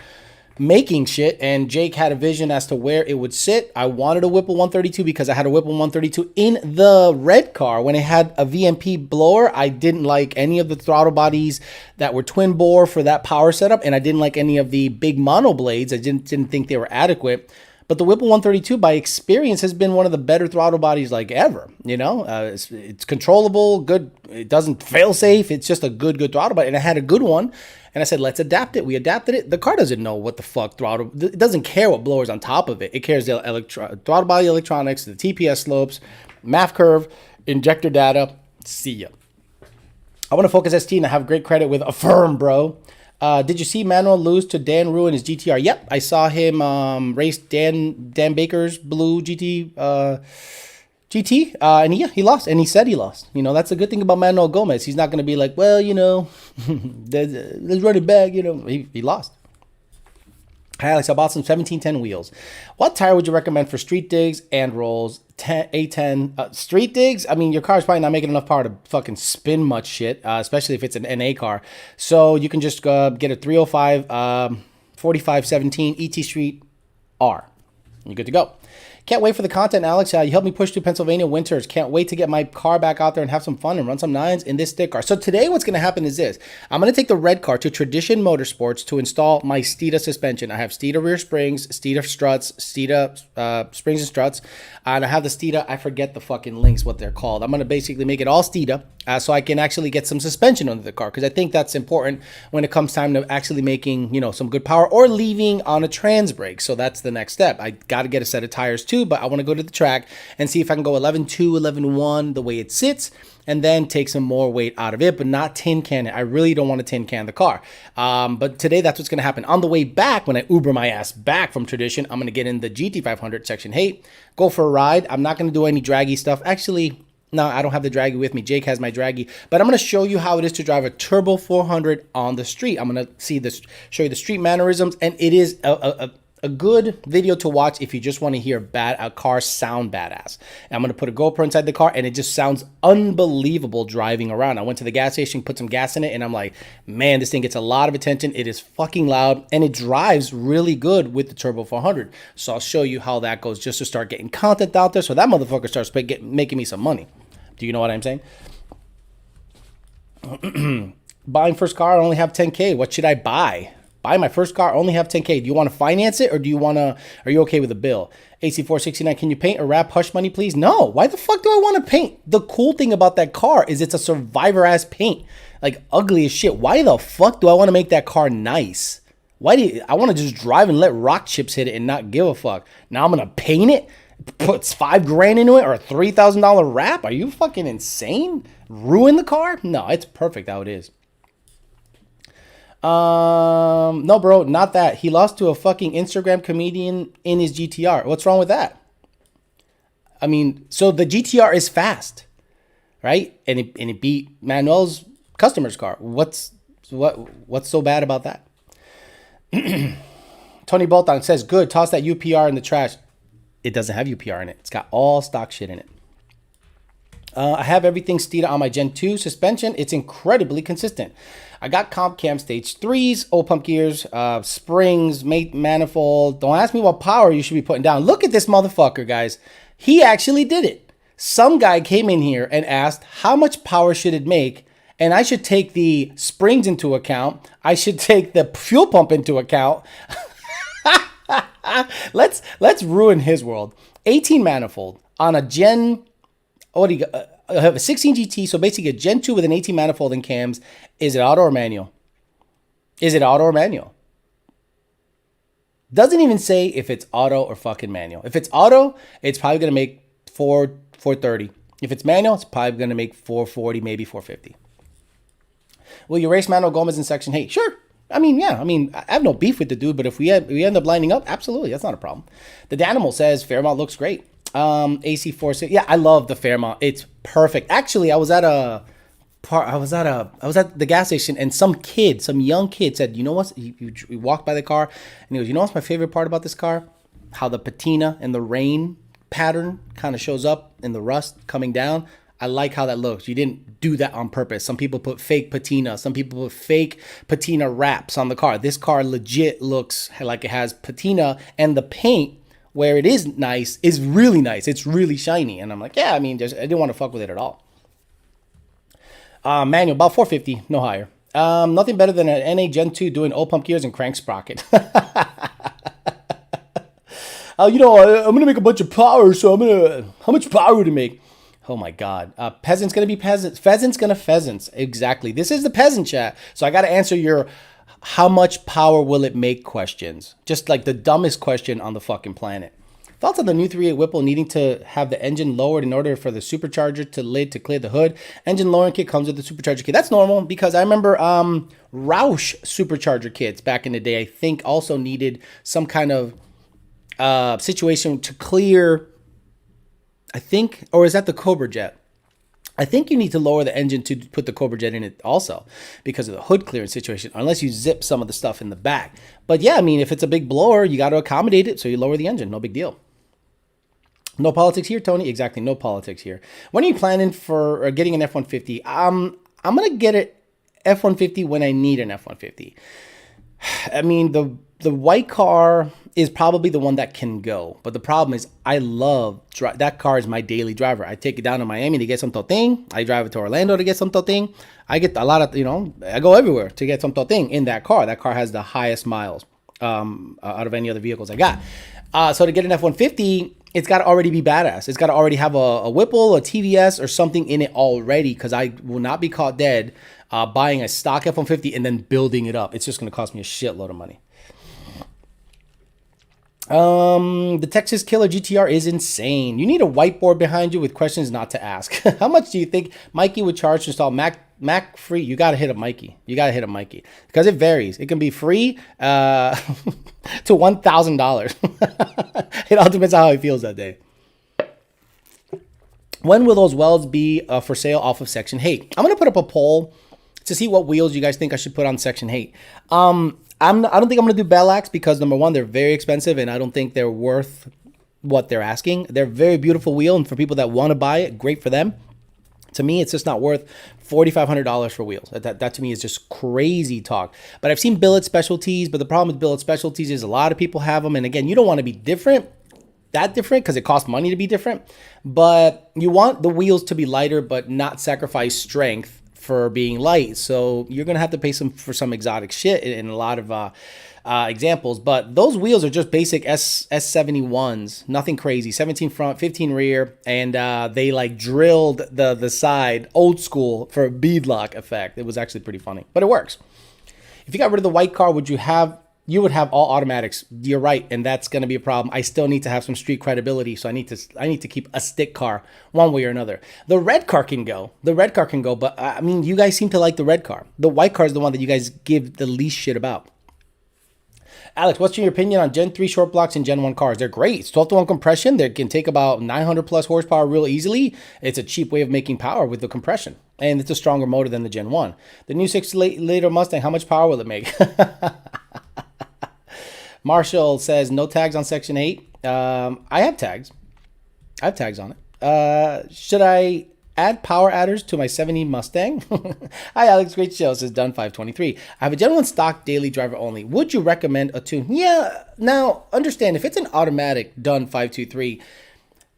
making shit. And Jake had a vision as to where it would sit. I wanted a Whipple 132 because I had a Whipple 132 in the red car when it had a VMP blower. I didn't like any of the throttle bodies that were twin bore for that power setup, and I didn't like any of the big mono blades. I didn't think they were adequate. But the Whipple 132 by experience has been one of the better throttle bodies like ever. It's controllable, good. It doesn't fail safe. It's just a good throttle body. And I had a good one. And I said, let's adapt it. We adapted it. The car doesn't know what the fuck throttle. It doesn't care what blower's on top of it. It cares the throttle body electronics, the TPS slopes, MAF curve, injector data. See ya. I want to focus ST and I have great credit with Affirm, bro. Did you see Manuel lose to Dan Rue in his GTR? Yep, I saw him race Dan Baker's blue GT, and he lost, and he said he lost. That's a good thing about Manuel Gomez. He's not going to be like, well, let's run it back. He lost. Hi, Alex, I bought some 1710 wheels. What tire would you recommend for street digs and rolls? A10. Street digs? I mean, your car's probably not making enough power to fucking spin much shit, especially if it's an NA car. So you can just get a 305 4517 ET Street R. You're good to go. Can't wait for the content, Alex. You helped me push through Pennsylvania winters. Can't wait to get my car back out there and have some fun and run some nines in this stick car. So today what's going to happen is this. I'm going to take the red car to Tradition Motorsports to install my Steeda suspension. I have Steeda rear springs, Steeda struts, Steeda springs and struts. And I have the Steeda, I forget the fucking links, what they're called. I'm going to basically make it all Steeda so I can actually get some suspension under the car, because I think that's important when it comes time to actually making, some good power or leaving on a trans brake. So that's the next step. I got to get a set of tires too, but I want to go to the track and see if I can go 11.2, 11.1 the way it sits, and then take some more weight out of it, but not tin can it. I really don't want to tin can the car. But today that's what's going to happen. On the way back, when I Uber my ass back from Tradition, I'm going to get in the GT500 Section 8, go for a ride. I'm not going to do any draggy stuff. Actually, no, I don't have the draggy with me. Jake has my draggy, but I'm going to show you how it is to drive a Turbo 400 on the street. I'm going to show you the street mannerisms, and it is a good video to watch if you just want to hear a car sound badass. And I'm going to put a GoPro inside the car, and it just sounds unbelievable driving around. I went to the gas station, put some gas in it, and I'm like, man, this thing gets a lot of attention. It is fucking loud, and it drives really good with the Turbo 400. So I'll show you how that goes just to start getting content out there so that motherfucker starts making me some money. Do you know what I'm saying? Buying first car, I only have 10K. What should I buy? Buy my first car, only have 10K. Do you want to finance it, or are you okay with a bill? AC469, can you paint or wrap hush money, please? No. Why the fuck do I want to paint? The cool thing about that car is it's a survivor ass paint. Like ugly as shit. Why the fuck do I want to make that car nice? I want to just drive and let rock chips hit it and not give a fuck. Now I'm going to paint it? Puts $5,000 into it, or a $3,000 wrap? Are you fucking insane? Ruin the car? No, it's perfect how it is. No, bro, not that. He lost to a fucking Instagram comedian in his GTR. What's wrong with that? I mean, so the GTR is fast, right? And it beat Manuel's customer's car. What's so bad about that? Tony Bolton says, good, toss that UPR in the trash. It doesn't have UPR in it. It's got all stock shit in it. I have everything Steeda on my Gen 2 suspension. It's incredibly consistent. I got comp cam stage 3s, old pump gears, springs, mate manifold. Don't ask me what power you should be putting down. Look at this motherfucker, guys. He actually did it. Some guy came in here and asked how much power should it make, and I should take the springs into account. I should take the fuel pump into account. Let's ruin his world. 18 manifold on a Gen. What do you got? I have a 16 GT, so basically a Gen 2 with an 18 manifold and cams. Is it auto or manual? Is it auto or manual? Doesn't even say if it's auto or fucking manual. If it's auto, it's probably going to make 430. If it's manual, it's probably going to make 440, maybe 450. Will you race Manuel Gomez in Section 8? Sure. I mean, yeah. I mean, I have no beef with the dude, but if we end up lining up, absolutely, that's not a problem. The Danimal says Fairmont looks great. AC4, yeah, I love the Fairmont. It's perfect. Actually, I was at the gas station, and some young kid said, you know what? He walked by the car, and he goes, you know what's my favorite part about this car? how the patina and the rain pattern kind of shows up in the rust coming down. I like how that looks. You didn't do that on purpose. Some people put fake patina. Some people put fake patina wraps on the car. This car legit looks like it has patina, and the paint, where it is nice, is really nice. It's really shiny. And I'm like, yeah, I mean, I didn't want to fuck with it at all. Manual, about 450, no higher. Nothing better than an NA Gen 2 doing oil pump gears and crank sprocket. I'm going to make a bunch of power, so how much power would it make? Oh my God. Peasant's going to be peasants. Pheasant's going to pheasants. Exactly. This is the peasant chat. So I got to answer your how much power will it make questions. Just like the dumbest question on the fucking planet. Thoughts on the new 3.8 Whipple needing to have the engine lowered in order for the supercharger to lid to clear the hood. Engine lowering kit comes with the supercharger kit. That's normal because I remember Roush supercharger kits back in the day, I think also needed some kind of situation to clear, I think, or is that the Cobra Jet? I think you need to lower the engine to put the Cobra Jet in it also because of the hood clearance situation, unless you zip some of the stuff in the back. But yeah, I mean, if it's a big blower, you got to accommodate it, so you lower the engine. No big deal. No politics here, Tony? Exactly, no politics here. When are you planning for getting an F-150? I'm going to get an F-150 when I need an F-150. I mean, the white car is probably the one that can go. But the problem is I love, that car is my daily driver. I take it down to Miami to get some toting. I drive it to Orlando to get some toting. I get a lot of, I go everywhere to get some toting in that car. That car has the highest miles out of any other vehicles I got. So to get an F-150, it's got to already be badass. It's got to already have a Whipple, a TVS, or something in it already, because I will not be caught dead buying a stock F-150 and then building it up. It's just going to cost me a shitload of money. The Texas Killer GTR is insane. You need a whiteboard behind you with questions not to ask. How much do you think Mikey would charge to install Mac free? You got to hit up Mikey. Because it varies. It can be free to $1,000. It all depends on how he feels that day. When will those welds be for sale off of Section 8? I'm going to put up a poll to see what wheels you guys think I should put on Section 8. I don't think I'm going to do Bellax because, number one, they're very expensive and I don't think they're worth what they're asking. They're a very beautiful wheel, and for people that want to buy it, great for them. To me, it's just not worth $4,500 for wheels. That to me is just crazy talk. But I've seen billet specialties, but the problem with billet specialties is a lot of people have them. And again, you don't want to be that different because it costs money to be different. But you want the wheels to be lighter but not sacrifice strength for being light. So you're going to have to pay for some exotic shit in a lot of examples. But those wheels are just basic S71s, nothing crazy. 17 front, 15 rear, and they like drilled the side old school for a beadlock effect. It was actually pretty funny, but it works. If you got rid of the white car, you would have all automatics. You're right, and that's going to be a problem. I still need to have some street credibility, so I need to keep a stick car one way or another. The red car can go. But I mean, you guys seem to like the red car. The white car is the one that you guys give the least shit about. Alex, what's your opinion on Gen 3 short blocks and Gen 1 cars? They're great. It's 12-to-1 compression. They can take about 900 plus horsepower real easily. It's a cheap way of making power with the compression. And it's a stronger motor than the Gen 1. The new 6-liter Mustang, how much power will it make? Marshall says, no tags on Section 8. I have tags. I have tags on it. Should I add power adders to my 70 Mustang? Hi, Alex. Great show, says Dun523. I have a Gen 1 stock daily driver only. Would you recommend a tune? Yeah. Now, understand, if it's an automatic Dun523,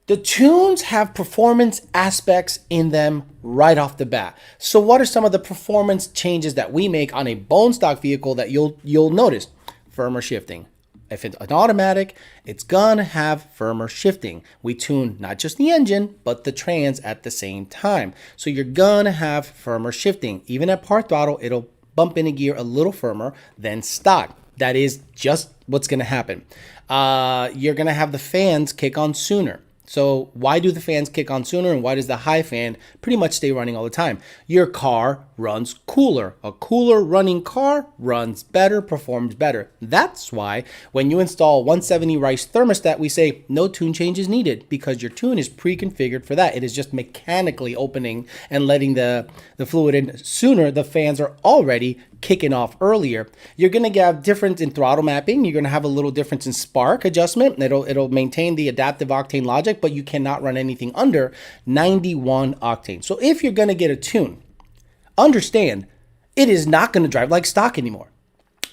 the tunes have performance aspects in them right off the bat. So what are some of the performance changes that we make on a bone stock vehicle that you'll notice? Firmer shifting. If it's an automatic, it's gonna have firmer shifting. We tune not just the engine, but the trans at the same time. So you're gonna have firmer shifting. Even at part throttle, it'll bump into gear a little firmer than stock. That is just what's gonna happen. You're gonna have the fans kick on sooner. So why do the fans kick on sooner, and why does the high fan pretty much stay running all the time? Your car runs cooler. A cooler running car runs better, performs better. That's why when you install 170 Rice thermostat, we say no tune change is needed, because your tune is pre-configured for that. It is just mechanically opening and letting the fluid in sooner. The fans are already kicking off earlier. You're going to have difference in throttle mapping. You're going to have a little difference in spark adjustment. It'll maintain the adaptive octane logic, but you cannot run anything under 91 octane. So if you're going to get a tune, understand it is not going to drive like stock anymore.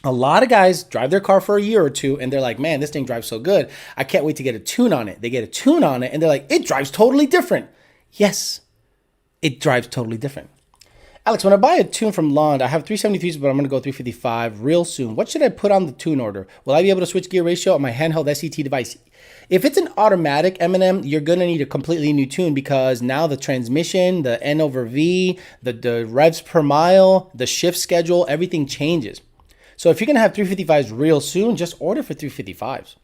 A lot of guys drive their car for a year or two and they're like, man, this thing drives so good. I can't wait to get a tune on it. They get a tune on it and they're like, it drives totally different. Yes, it drives totally different. Alex, when I buy a tune from Lund, I have 373s, but I'm going to go 355 real soon. What should I put on the tune order? Will I be able to switch gear ratio on my handheld SET device? If it's an automatic M&M, you're going to need a completely new tune, because now the transmission, the N over V, the revs per mile, the shift schedule, everything changes. So if you're going to have 355s real soon, just order for 355s.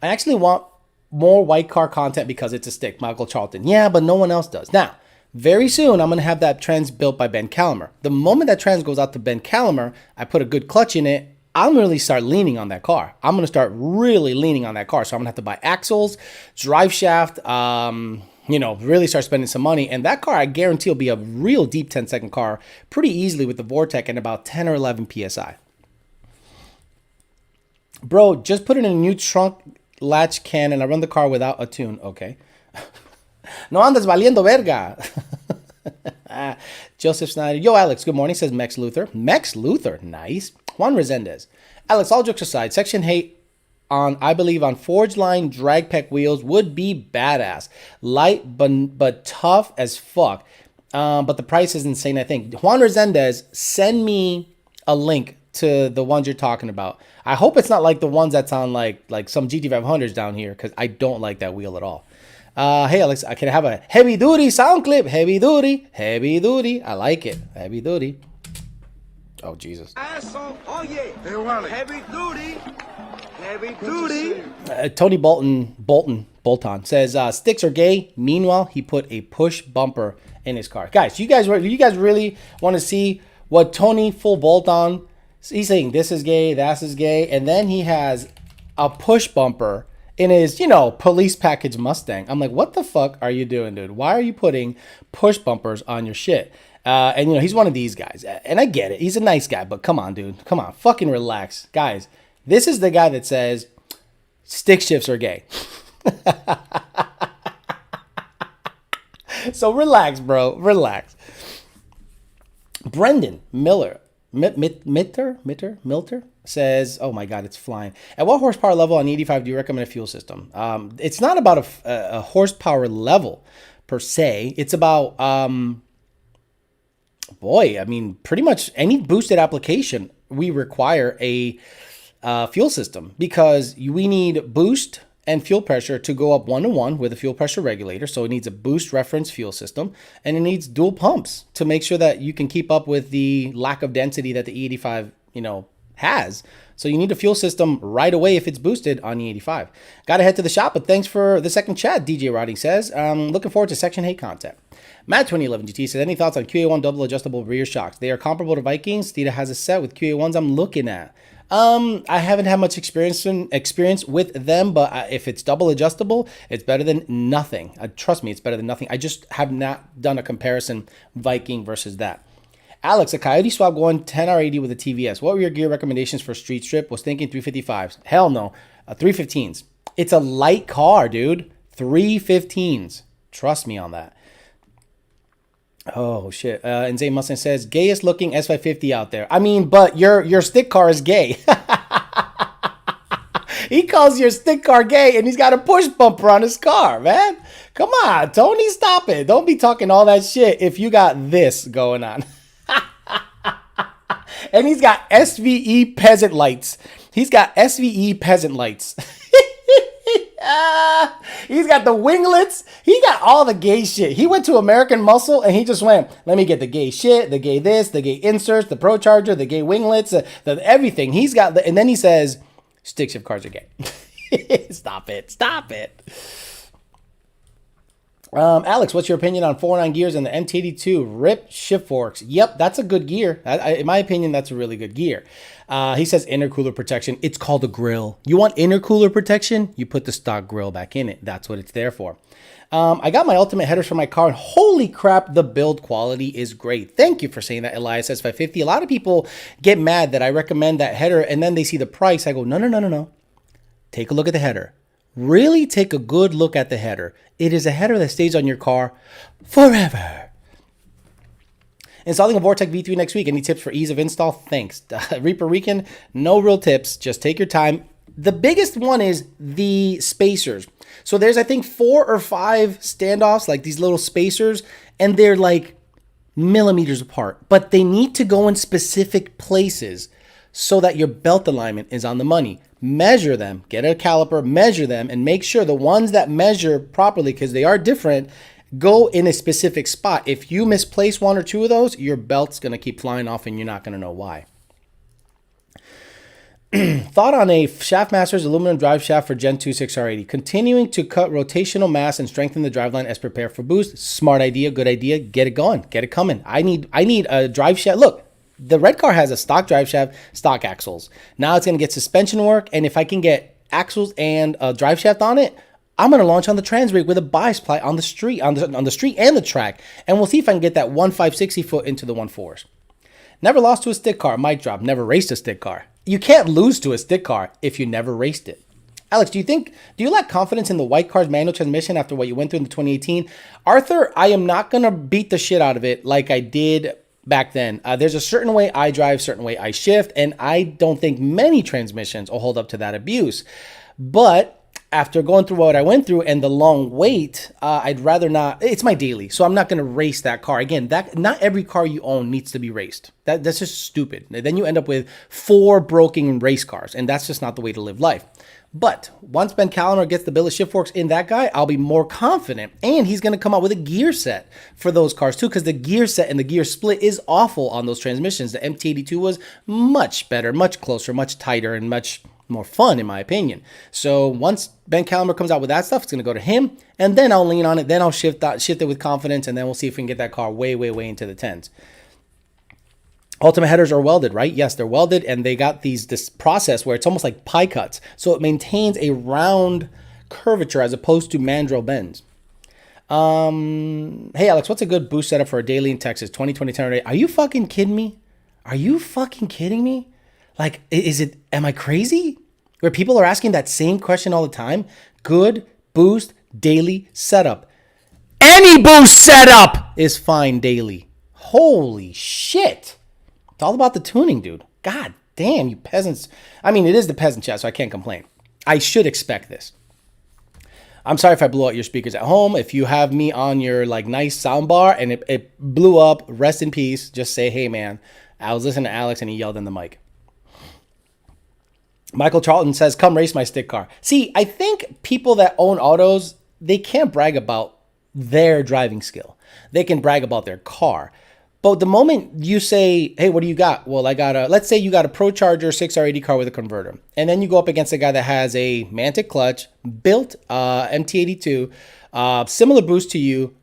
I actually want more white car content because it's a stick, Michael Charlton. Yeah, but no one else does. Now, very soon, I'm going to have that trans built by Ben Calamer. The moment that trans goes out to Ben Calamer, I put a good clutch in it, I'm going to really start leaning on that car. I'm going to start really leaning on that car. So I'm going to have to buy axles, drive shaft, really start spending some money. And that car, I guarantee, will be a real deep 10-second car pretty easily with the Vortec and about 10 or 11 PSI. Bro, just put it in a new trunk latch can and I run the car without a tune. Okay. No andas valiendo verga. Joseph Snyder. Yo, Alex, good morning, says Mex Luther. Mex Luther, nice. Juan Resendez. Alex, all jokes aside, Section 8 I believe on forged line drag pack wheels would be badass. Light but tough as fuck. But the price is insane, I think. Juan Resendez, send me a link to the ones you're talking about. I hope it's not like the ones that's on like some GT500s down here, because I don't like that wheel at all. Hey, Alex, I can have a heavy duty sound clip. Heavy duty. I like it. Heavy duty. Oh, Jesus. Asshole. Oh, yeah. Heavy duty. Tony Bolton says, sticks are gay. Meanwhile, he put a push bumper in his car. Guys, you guys really want to see what Tony full Bolton, he's saying this is gay, that is gay. And then he has a push bumper in his, police package Mustang. I'm like, what the fuck are you doing, dude? Why are you putting push bumpers on your shit? And he's one of these guys. And I get it. He's a nice guy, but come on, dude. Come on. Fucking relax. Guys, this is the guy that says stick shifts are gay. So relax, bro. Relax. Brendan Miller. Milter says, oh my God, it's flying. At what horsepower level on 85 do you recommend a fuel system? It's not about a horsepower level per se. It's about, pretty much any boosted application, we require a fuel system, because we need boost and fuel pressure to go up 1-to-1 with a fuel pressure regulator. So it needs a boost reference fuel system, and it needs dual pumps to make sure that you can keep up with the lack of density that the E85, has. So you need a fuel system right away if it's boosted on E85. Got to head to the shop, but thanks for the second chat, DJ Roddy says. Looking forward to Section 8 content. Matt 2011 GT says, any thoughts on QA1 double adjustable rear shocks? They are comparable to Vikings. Steeda has a set with QA1s I'm looking at. I haven't had much experience with them, but if it's double adjustable, it's better than nothing. Trust me, it's better than nothing. I just have not done a comparison Viking versus that. Alex, a Coyote swap going 10R80 with a TVS. What were your gear recommendations for street strip? Was thinking 355s. Hell no. 315s. It's a light car, dude. 315s. Trust me on that. Oh, shit. And Zay Mustang says, gayest looking S550 out there. I mean, but your stick car is gay. He calls your stick car gay, and he's got a push bumper on his car, man. Come on, Tony, stop it. Don't be talking all that shit if you got this going on. And he's got SVE peasant lights. He's got SVE peasant lights. He's got the winglets. He got all the gay shit. He went to American Muscle and he just went, let me get the gay shit, the gay this, the gay inserts, the Procharger, the gay winglets, the everything. He's got the, and then he says, stick shift cars are gay. Stop it. Stop it. Alex, what's your opinion on 409 gears and the MT82 RIP shift forks? Yep, that's a good gear. In my opinion, that's a really good gear. He says intercooler protection. It's called a grill. You want intercooler protection? You put the stock grill back in it. That's what it's there for. I got my ultimate headers for my car, and holy crap, the build quality is great. Thank you for saying that, Elias S550. A lot of people get mad that I recommend that header, and then they see the price. I go, no. Take a look at the header. Really take a good look at the header. It is a header that stays on your car forever. Installing a Vortec V3 next week. Any tips for ease of install? Thanks. Reaper Weekend, no real tips. Just take your time. The biggest one is the spacers. So there's, I think, 4 or 5 standoffs, like these little spacers, and they're like millimeters apart. But they need to go in specific places so that your belt alignment is on the money. Measure them, get a caliper, measure them, and make sure the ones that measure properly, because they are different, go in a specific spot. If you misplace 1 or 2 of those, your belt's going to keep flying off and you're not going to know why. Thought on a Shaftmasters aluminum drive shaft for Gen 2 6R80. Continuing to cut rotational mass and strengthen the driveline as prepare for boost. Smart idea, good idea. Get it going, get it coming. I need a drive shaft. Look. The red car has a stock drive shaft, stock axles. Now it's going to get suspension work, and if I can get axles and a drive shaft on it, I'm going to launch on the trans rig with a bias ply on the street, on the street and the track, and we'll see if I can get that 1.560 foot into the 1.4s. Never lost to a stick car. Mic drop. Never raced a stick car. You can't lose to a stick car if you never raced it. Alex, do you lack confidence in the white car's manual transmission after what you went through in the 2018? Arthur, I am not going to beat the shit out of it like I did back then. There's a certain way I drive, certain way I shift, and I don't think many transmissions will hold up to that abuse. But after going through what I went through and the long wait, I'd rather not. It's my daily, so I'm not going to race that car. Again, that not every car you own needs to be raced. That's just stupid. Then you end up with 4 broken race cars, and that's just not the way to live life. But once Ben Callender gets the billet shift forks in that guy, I'll be more confident. And he's going to come out with a gear set for those cars too, because the gear set and the gear split is awful on those transmissions. The MT82 was much better, much closer, much tighter, and much more fun, in my opinion. So once Ben Callender comes out with that stuff, it's going to go to him, and then I'll lean on it. Then I'll shift it with confidence, and then we'll see if we can get that car way into the 10s. Ultimate headers are welded, right? Yes, they're welded, and they got this process where it's almost like pie cuts. So it maintains a round curvature as opposed to mandrel bends. Hey, Alex, what's a good boost setup for a daily in Texas? 2020 10. Are you fucking kidding me? Are you fucking kidding me? Like, am I crazy? Where people are asking that same question all the time? Good boost daily setup. Any boost setup is fine daily. Holy shit. It's all about the tuning, dude. God damn, you peasants. I mean, it is the Peasant Chat, so I can't complain. I should expect this. I'm sorry if I blew out your speakers at home. If you have me on your like nice sound bar and it blew up, rest in peace. Just say, hey, man, I was listening to Alex and he yelled in the mic. Michael Charlton says, come race my stick car. See, I think people that own autos, they can't brag about their driving skill. They can brag about their car. But the moment you say, hey, what do you got? Well, let's say you got a Procharger 6R80 car with a converter. And then you go up against a guy that has a Mantic clutch, built MT82, similar boost to you,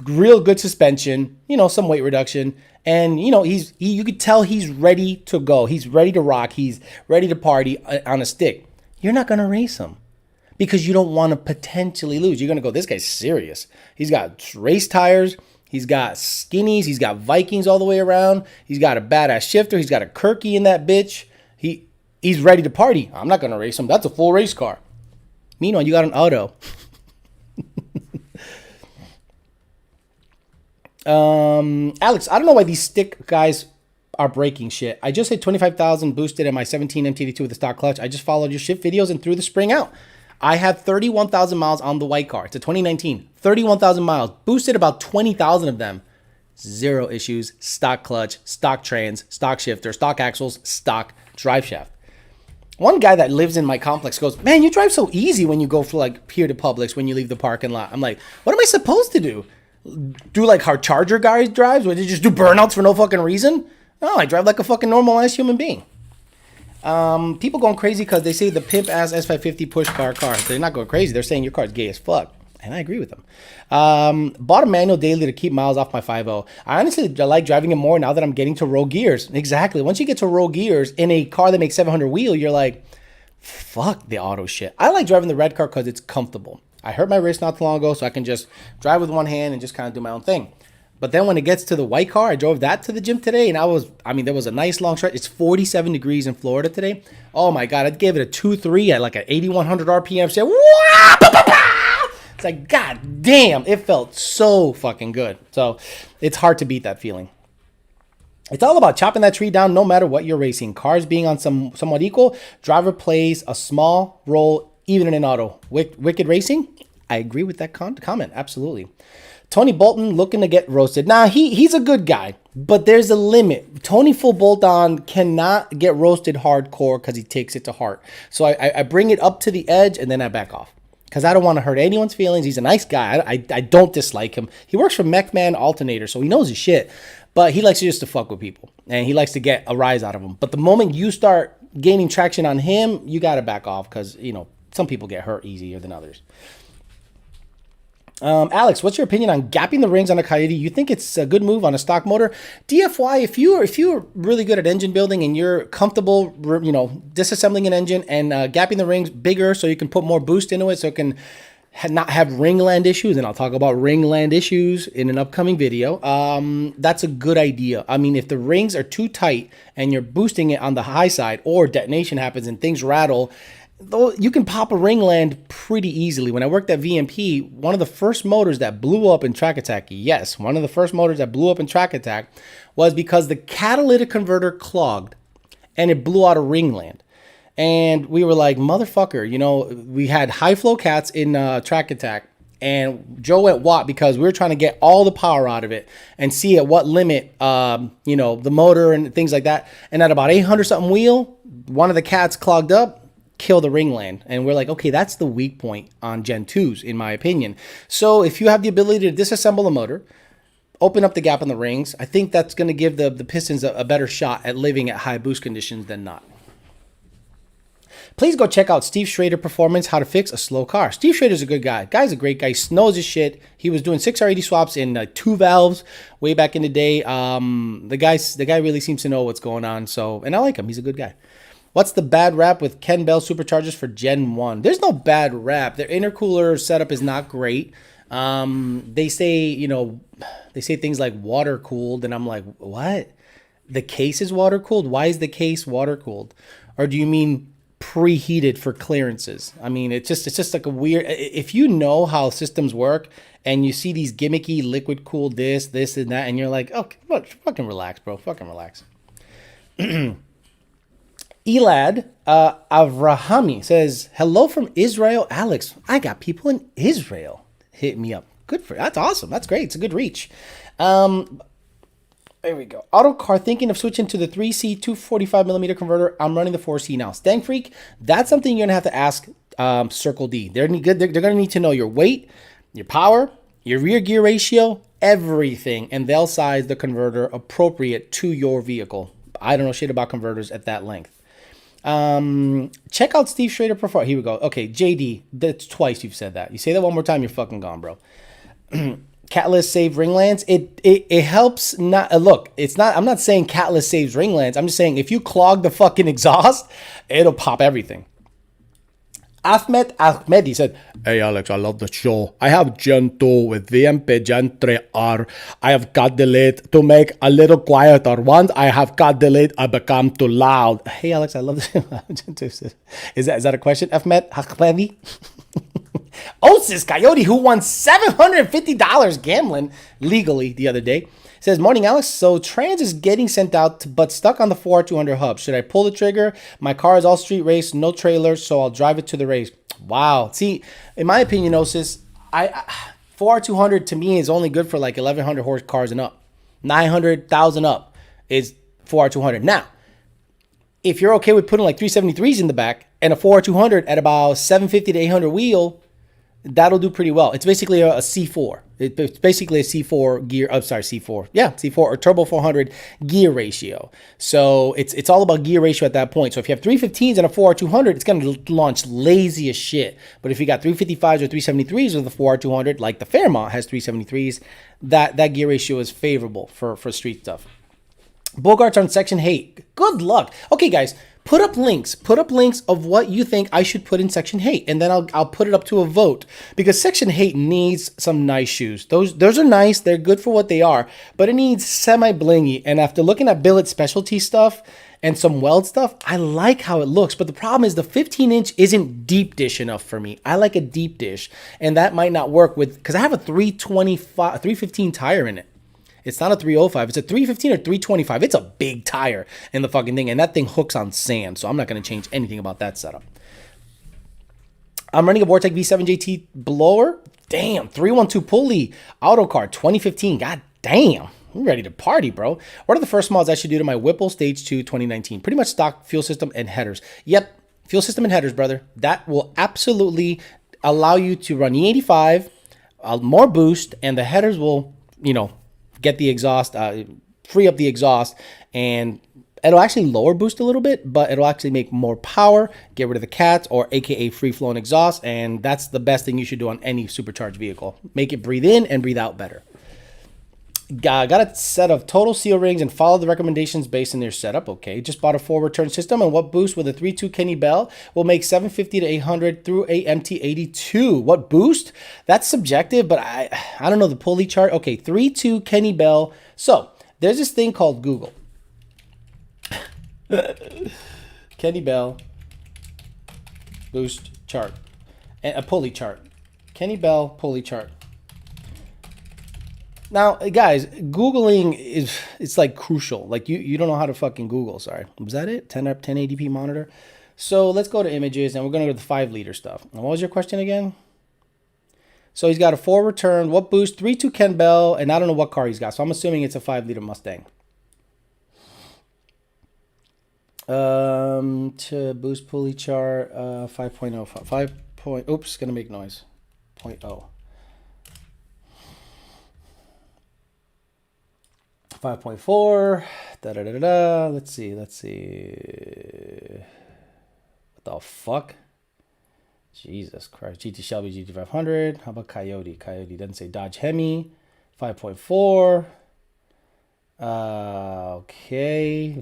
real good suspension, some weight reduction. And, you could tell he's ready to go. He's ready to rock. He's ready to party on a stick. You're not going to race him because you don't want to potentially lose. You're going to go, this guy's serious. He's got race tires. He's got skinnies. He's got Vikings all the way around. He's got a badass shifter. He's got a Kirky in that bitch. He's ready to party. I'm not going to race him. That's a full race car. Meanwhile, you got an auto. Alex, I don't know why these stick guys are breaking shit. I just hit 25,000 boosted in my 17 MT82 with the stock clutch. I just followed your shift videos and threw the spring out. I have 31,000 miles on the white car. It's a 2019. 31,000 miles. Boosted about 20,000 of them. 0 issues. Stock clutch, stock trans, stock shifter, stock axles, stock drive shaft. One guy that lives in my complex goes, man, you drive so easy when you go for like here to Publix when you leave the parking lot. I'm like, what am I supposed to do? Do like how Charger guys drives? Where they just do burnouts for no fucking reason? No, I drive like a fucking normal ass human being. People going crazy because they say the pimp ass S550 push bar car. They're not going crazy. They're saying your car's gay as fuck. And I agree with them. Bought a manual daily to keep miles off my 5.0. I honestly like driving it more now that I'm getting to roll gears. Exactly. Once you get to roll gears in a car that makes 700 wheel, you're like, fuck the auto shit. I like driving the red car because it's comfortable. I hurt my wrist not too long ago, so I can just drive with one hand and just kind of do my own thing. But then when it gets to the white car, I drove that to the gym today, and there was a nice long stretch. It's 47 degrees in Florida today. Oh my God, I gave it a 2.3 at like an 8,100 RPM. Said, it's like, God damn, it felt so fucking good. So it's hard to beat that feeling. It's all about chopping that tree down no matter what you're racing. Cars being on somewhat equal, driver plays a small role even in an auto. Wicked racing? I agree with that comment, absolutely. Tony Bolton looking to get roasted. Nah, he's a good guy, but there's a limit. Tony Full Bolt On cannot get roasted hardcore because he takes it to heart. So I bring it up to the edge and then I back off because I don't want to hurt anyone's feelings. He's a nice guy. I don't dislike him. He works for MechMan Alternator, so he knows his shit. But he likes just to fuck with people, and he likes to get a rise out of them. But the moment you start gaining traction on him, you got to back off because, some people get hurt easier than others. Alex, what's your opinion on gapping the rings on a Coyote? You think it's a good move on a stock motor? DFY, if you're really good at engine building and you're comfortable, disassembling an engine and gapping the rings bigger so you can put more boost into it so it can not have ringland issues, and I'll talk about ringland issues in an upcoming video, that's a good idea. I mean, if the rings are too tight and you're boosting it on the high side or detonation happens and things rattle, though you can pop a ringland pretty easily. When I worked at VMP, one of the first motors that blew up in Track Attack, was because the catalytic converter clogged and it blew out a ringland. And we were like, motherfucker, we had high flow cats in Track Attack, and Joe went watt because we were trying to get all the power out of it and see at what limit, the motor and things like that. And at about 800 something wheel, one of the cats clogged up, kill the ringland. And we're like, okay, that's the weak point on Gen 2s, in my opinion. So if you have the ability to disassemble a motor, open up the gap in the rings, I think that's going to give the Pistons a better shot at living at high boost conditions than not. Please go check out Steve Schrader Performance, How to Fix a Slow Car. Steve Schrader's a good guy. Guy's a great guy. He knows his shit. He was doing 6R80 swaps in 2 valves way back in the day. The guy really seems to know what's going on. And I like him. He's a good guy. What's the bad rap with Ken Bell Superchargers for Gen 1? There's no bad rap. Their intercooler setup is not great. They say things like water cooled, and I'm like, what? The case is water cooled? Why is the case water cooled? Or do you mean preheated for clearances? I mean, it's just like a weird, if you know how systems work and you see these gimmicky liquid cooled this and that, and you're like, okay, fucking relax, bro. Fucking relax. Elad Avrahami says, hello from Israel, Alex. I got people in Israel. Hit me up. Good for you. That's awesome. That's great. It's a good reach. There we go. Auto car thinking of switching to the 3C 245mm converter. I'm running the 4C now. Stank Freak, that's something you're going to have to ask Circle D. They're going to need to know your weight, your power, your rear gear ratio, everything, and they'll size the converter appropriate to your vehicle. I don't know shit about converters at that length. Check out Steve Schrader Performance. Here we go. Okay, JD, that's twice you've said that. You say that one more time, you're fucking gone, bro. Catalyst save ringlands. It helps not look. It's not. I'm not saying catalyst saves ringlands. I'm just saying if you clog the fucking exhaust, it'll pop everything. Ahmedi said, "Hey Alex, I love the show. I have Gen 2 with VMP Gen 3R. I have cut delete to make a little quieter. Once I have cut delete, I become too loud." Hey Alex, I love this. Is that a question? Ahmedi. Osis Coyote, who won $750 gambling legally the other day, says, morning, Alex. So trans is getting sent out, but stuck on the 4R200 hub. Should I pull the trigger? My car is all street race, no trailer, so I'll drive it to the race. Wow. See, in my opinion, Osis, 4R200 to me is only good for like 1,100 horse cars and up. 900,000 up is 4R200. Now, if you're okay with putting like 373s in the back and a 4R200 at about 750 to 800 wheel, that'll do pretty well. It's basically a C4. It's basically a C4 gear. Oh, sorry, C4. Yeah, C4 or Turbo 400 gear ratio. So it's all about gear ratio at that point. So if you have 315s and a 4R200, it's going to launch lazy as shit. But if you got 355s or 373s with a 4R200, like the Fairmont has 373s, that gear ratio is favorable for street stuff. Bogarts on Section 8. Good luck. Okay, guys. Put up links of what you think I should put in Section 8, and then I'll put it up to a vote, because Section 8 needs some nice shoes. Those are nice, they're good for what they are, but it needs semi-blingy, and after looking at billet specialty stuff and some weld stuff, I like how it looks, but the problem is the 15-inch isn't deep dish enough for me. I like a deep dish, and that might not work with, because I have a 315 tire in it. It's not a 305. It's a 315 or 325. It's a big tire in the fucking thing. And that thing hooks on sand. So I'm not going to change anything about that setup. I'm running a Vortec V7 JT blower. Damn. 312 pulley. Auto car 2015. God damn. I'm ready to party, bro. What are the first mods I should do to my Whipple Stage 2 2019? Pretty much stock fuel system and headers. Yep. Fuel system and headers, brother. That will absolutely allow you to run E85, more boost, and the headers will, get the exhaust, free up the exhaust, and it'll actually lower boost a little bit, but it'll actually make more power, get rid of the cats, or AKA free-flowing exhaust, and that's the best thing you should do on any supercharged vehicle. Make it breathe in and breathe out better. Got a set of total seal rings and follow the recommendations based on their setup. Okay, just bought a forward turn system, and what boost with a 3.2 Kenny Bell will make 750 to 800 through a MT82. What boost? That's subjective, but I don't know the pulley chart. Okay, 3.2 Kenny Bell. So there's this thing called Google. Kenny Bell boost chart, and a pulley chart. Kenny Bell pulley chart. Now, guys, Googling it's like crucial. Like you don't know how to fucking Google. Sorry. Was that it? 1080p monitor. So let's go to images, and we're going to go to the 5-liter stuff. And what was your question again? So he's got a forward turn. What boost? 3.2 Ken Bell, and I don't know what car he's got. So I'm assuming it's a 5-liter Mustang. To boost pulley chart, 5.0. 5. Oops, going to make noise. 0.0. 5.4. Let's see. What the fuck? Jesus Christ. GT Shelby GT500. How about Coyote? Coyote doesn't say Dodge Hemi. 5.4. Okay.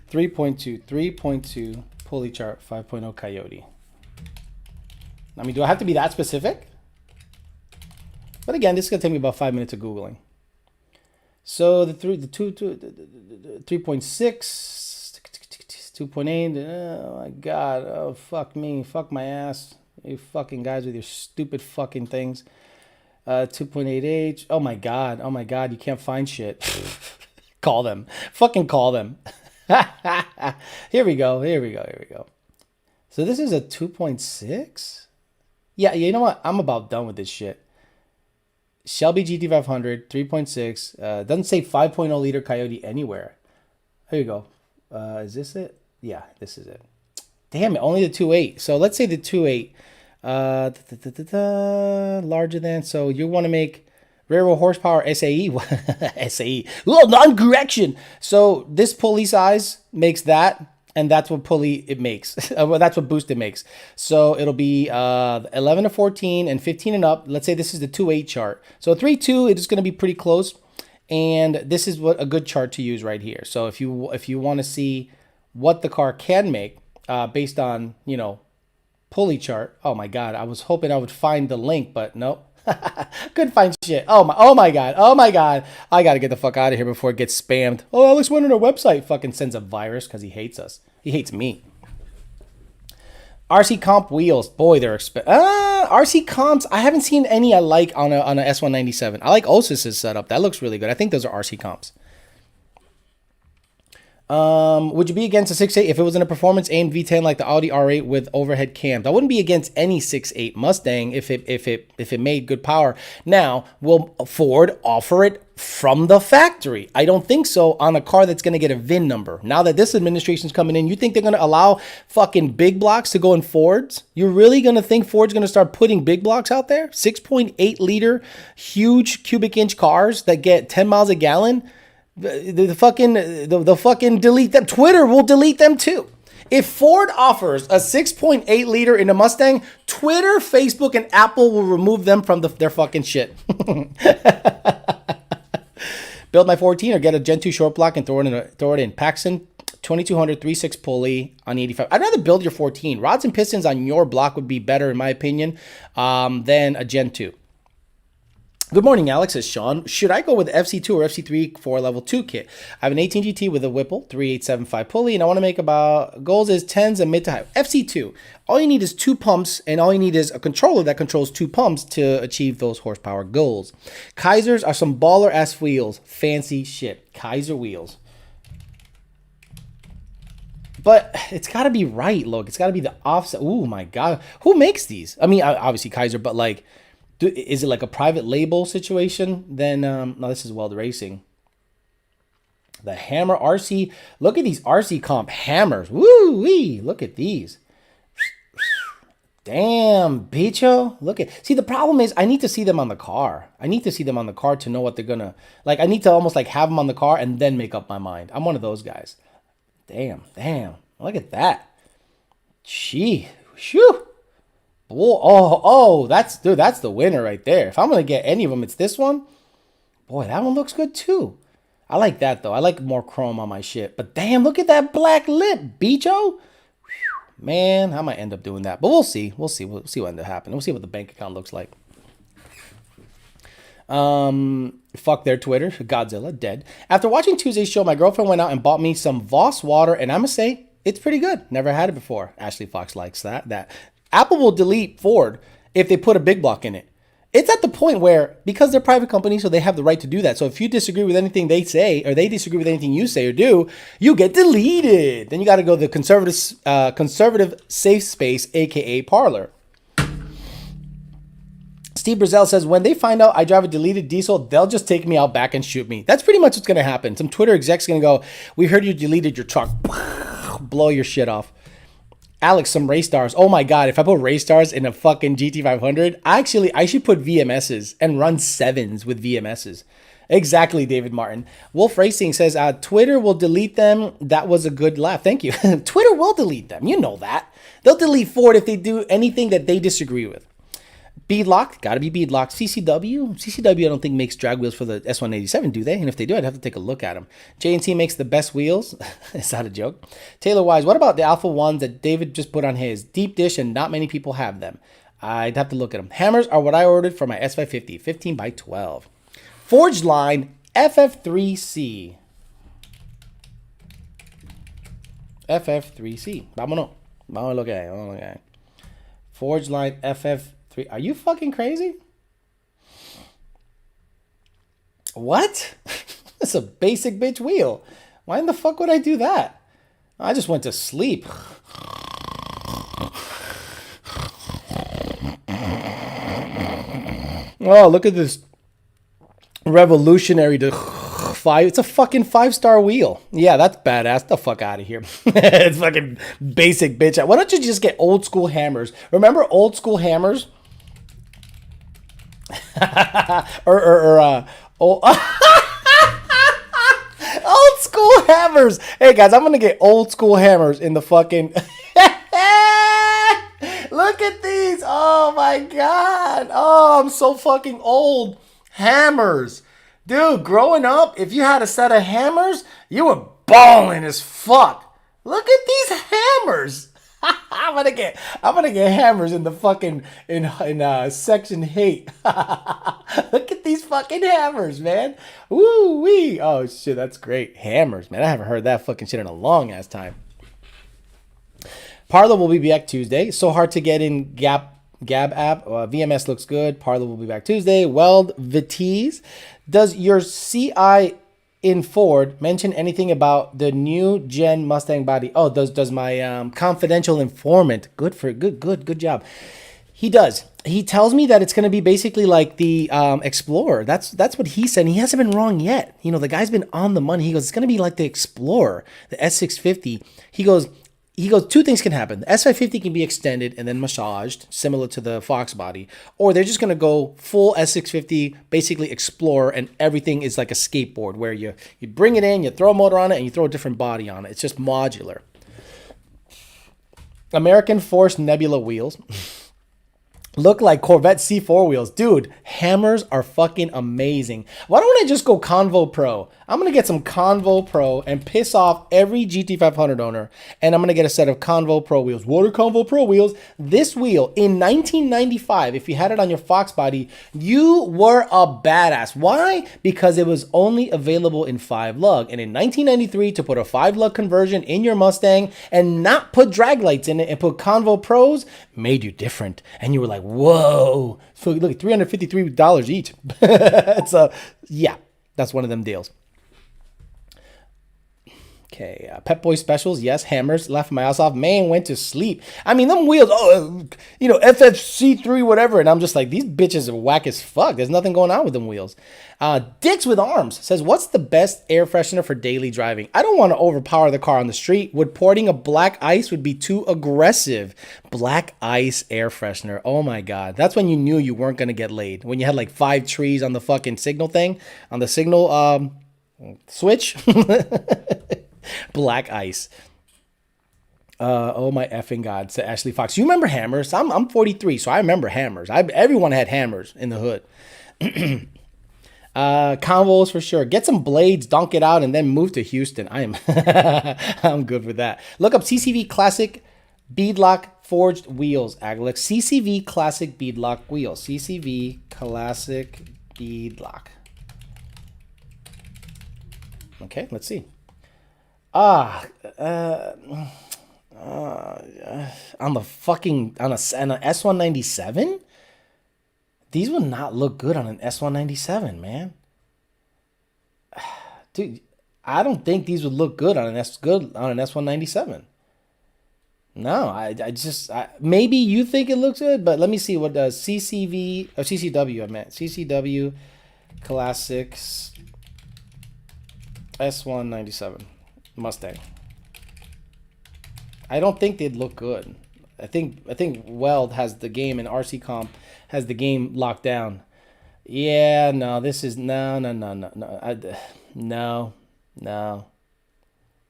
3.2 pulley chart. 5.0 Coyote. I mean, do I have to be that specific? But again, this is gonna take me about 5 minutes of Googling. So the 3.6, 2.8. Oh my God! Oh fuck me! Fuck my ass! You fucking guys with your stupid fucking things. 2.8H. Oh my God! Oh my God! You can't find shit. Call them. Fucking call them. Here we go. So this is a 2.6. Yeah, you know what? I'm about done with this shit. Shelby GT500, 3.6. Doesn't say 5.0 liter Coyote anywhere. Here you go. Is this it? Yeah, this is it. Damn it, only the 2.8. So let's say the 2.8. Larger than. So you want to make railroad horsepower SAE. SAE. Oh, non-correction. So this pulley size makes that. And that's what pulley it makes. Well, that's what boost it makes. So it'll be 11 to 14 and 15 and up. Let's say this is the 2.8 chart. So 3.2, it's going to be pretty close. And this is what a good chart to use right here. So if you want to see what the car can make based on, pulley chart. Oh my God, I was hoping I would find the link, but nope. Couldn't find shit. Oh my God. I gotta get the fuck out of here before it gets spammed. Oh, Alex went on our website. Fucking sends a virus because he hates us. He hates me. RC comp wheels. Boy, they're expensive. RC comps. I haven't seen any I like on a S197. I like Osis's setup. That looks really good. I think those are RC comps. Would you be against a 6.8 if it was in a performance aimed V10 like the Audi R8 with overhead cams? I wouldn't be against any 6.8 Mustang if it made good power. Now, will Ford offer it from the factory? I don't think so on a car that's going to get a VIN number. Now that this administration's coming in, you think they're going to allow fucking big blocks to go in Fords? You're really going to think Ford's going to start putting big blocks out there? 6.8 liter, huge cubic inch cars that get 10 miles a gallon? The fucking delete them. Twitter will delete them too. If Ford offers a 6.8 liter in a Mustang, Twitter, Facebook, and Apple will remove them from their fucking shit. Build my 14 or get a Gen 2 short block and throw it in. Paxton 2200 3.6 pulley on 85. I'd rather build your 14. Rods and pistons on your block would be better in my opinion than a Gen 2. Good morning, Alex, says Sean. Should I go with FC2 or FC3 for a level 2 kit? I have an 18 GT with a Whipple 3875 pulley, and I want to make about goals is 10s and mid to high. FC2, all you need is 2 pumps, and all you need is a controller that controls 2 pumps to achieve those horsepower goals. Kaisers are some baller-ass wheels. Fancy shit. Kaiser wheels. But it's got to be right, look. It's got to be the offset. Oh, my God. Who makes these? I mean, obviously Kaiser, but like... Is it like a private label situation? Then, no, this is Weld Racing. The Hammer RC. Look at these RC Comp hammers. Woo-wee. Look at these. Damn, bicho. Look at. See, the problem is I need to see them on the car. I need to see them on the car to know what they're going to. Like, I need to almost like have them on the car and then make up my mind. I'm one of those guys. Damn. Look at that. Gee. Shoo. That's the winner right there. If I'm going to get any of them, it's this one. Boy, that one looks good too. I like that though. I like more chrome on my shit. But damn, look at that black lip, bicho. Man, I might end up doing that. But we'll see. We'll see what ends up happening. We'll see what the bank account looks like. Fuck their Twitter. Godzilla, dead. After watching Tuesday's show, my girlfriend went out and bought me some Voss water, and I'm going to say, it's pretty good. Never had it before. Ashley Fox likes that. Apple will delete Ford if they put a big block in it. It's at the point where, because they're private companies, so they have the right to do that. So if you disagree with anything they say, or they disagree with anything you say or do, you get deleted. Then you got to go to the conservative safe space, aka Parlor. Steve Brazell says, when they find out I drive a deleted diesel, they'll just take me out back and shoot me. That's pretty much what's going to happen. Some Twitter exec's going to go, we heard you deleted your truck. Blow your shit off. Alex, some race stars. Oh my God, if I put race stars in a fucking GT500, I should put VMSs and run 7s with VMSs. Exactly, David Martin. Wolf Racing says, Twitter will delete them. That was a good laugh. Thank you. Twitter will delete them. You know that. They'll delete Ford if they do anything that they disagree with. Beadlock, gotta be Beadlock. CCW, I don't think makes drag wheels for the S187, do they? And if they do, I'd have to take a look at them. J&T makes the best wheels. Is that a joke? Taylor Wise, what about the Alpha 1s that David just put on his? Deep dish and not many people have them. I'd have to look at them. Hammers are what I ordered for my S550, 15 by 12. Forged line, FF3C. FF3C. Vámonos. Vamos a lo que hay. Forged line, FF3C. Are you fucking crazy? What? That's a basic bitch wheel. Why in the fuck would I do that? I just went to sleep. Oh, look at this revolutionary it's a fucking 5-star wheel. Yeah, that's badass. The fuck out of here. It's fucking basic bitch. Why don't you just get old school hammers? Remember old school hammers? Old school hammers. Hey guys, I'm gonna get old school hammers in the fucking. Look at these. Oh my God. Oh, I'm so fucking old. Hammers. Dude, growing up, if you had a set of hammers, you were balling as fuck. Look at these hammers. I'm gonna get hammers in the fucking in section hate. Look at these fucking hammers, man. Woo wee. Oh shit, that's great. Hammers, man. I haven't heard that fucking shit in a long ass time. Parlor will be back Tuesday. So hard to get in Gab app. VMS looks good. Parlor will be back Tuesday. Weld Vitesse. Does your CI in Ford mention anything about the new gen Mustang body? Oh, does my confidential informant, good job. He does. He tells me that it's going to be basically like the Explorer. That's what he said. And he hasn't been wrong yet. You know, the guy's been on the money. He goes, it's going to be like the Explorer, the S650. He goes, two things can happen. The S550 can be extended and then massaged, similar to the Fox body, or they're just gonna go full S650, basically Explorer, and everything is like a skateboard where you bring it in, you throw a motor on it, and you throw a different body on it. It's just modular. American Force Nebula wheels. Look like Corvette C4 wheels. Dude, hammers are fucking amazing. Why don't I just go Convo Pro? I'm going to get some Convo Pro and piss off every GT500 owner. And I'm going to get a set of Convo Pro wheels. What are Convo Pro wheels? This wheel, in 1995, if you had it on your Fox body, you were a badass. Why? Because it was only available in 5-lug. And in 1993, to put a 5-lug conversion in your Mustang and not put drag lights in it and put Convo Pros made you different. And you were like, whoa. So look, $353 each. So yeah, that's one of them deals. Okay, Pep Boy specials, yes. Hammers, laughed my ass off. Man, went to sleep. I mean, them wheels, FFC3, whatever. And I'm just like, these bitches are whack as fuck. There's nothing going on with them wheels. Dicks with Arms says, what's the best air freshener for daily driving? I don't want to overpower the car on the street. Would porting a black ice would be too aggressive? Black ice air freshener. Oh my God. That's when you knew you weren't going to get laid. When you had like 5 trees on the fucking signal thing, on the signal switch. Black ice. Oh my effing God, said Ashley Fox. You remember hammers? I'm 43, so I remember hammers. Everyone had hammers in the hood. Convos for sure. Get some blades, donk it out, and then move to Houston. I'm good with that. Look up CCV Classic Beadlock Forged Wheels, Agalex. CCV Classic Beadlock Wheels. CCV Classic Beadlock. Okay, let's see. On the fucking on an S197, these would not look good on an S197, man. Dude, I don't think these would look good on an S197. No, maybe you think it looks good, but let me see what does CCV or CCW. I meant CCW Classics S197. Mustang. I don't think they'd look good. I think Weld has the game and RC Comp has the game locked down. Yeah, no, this is no.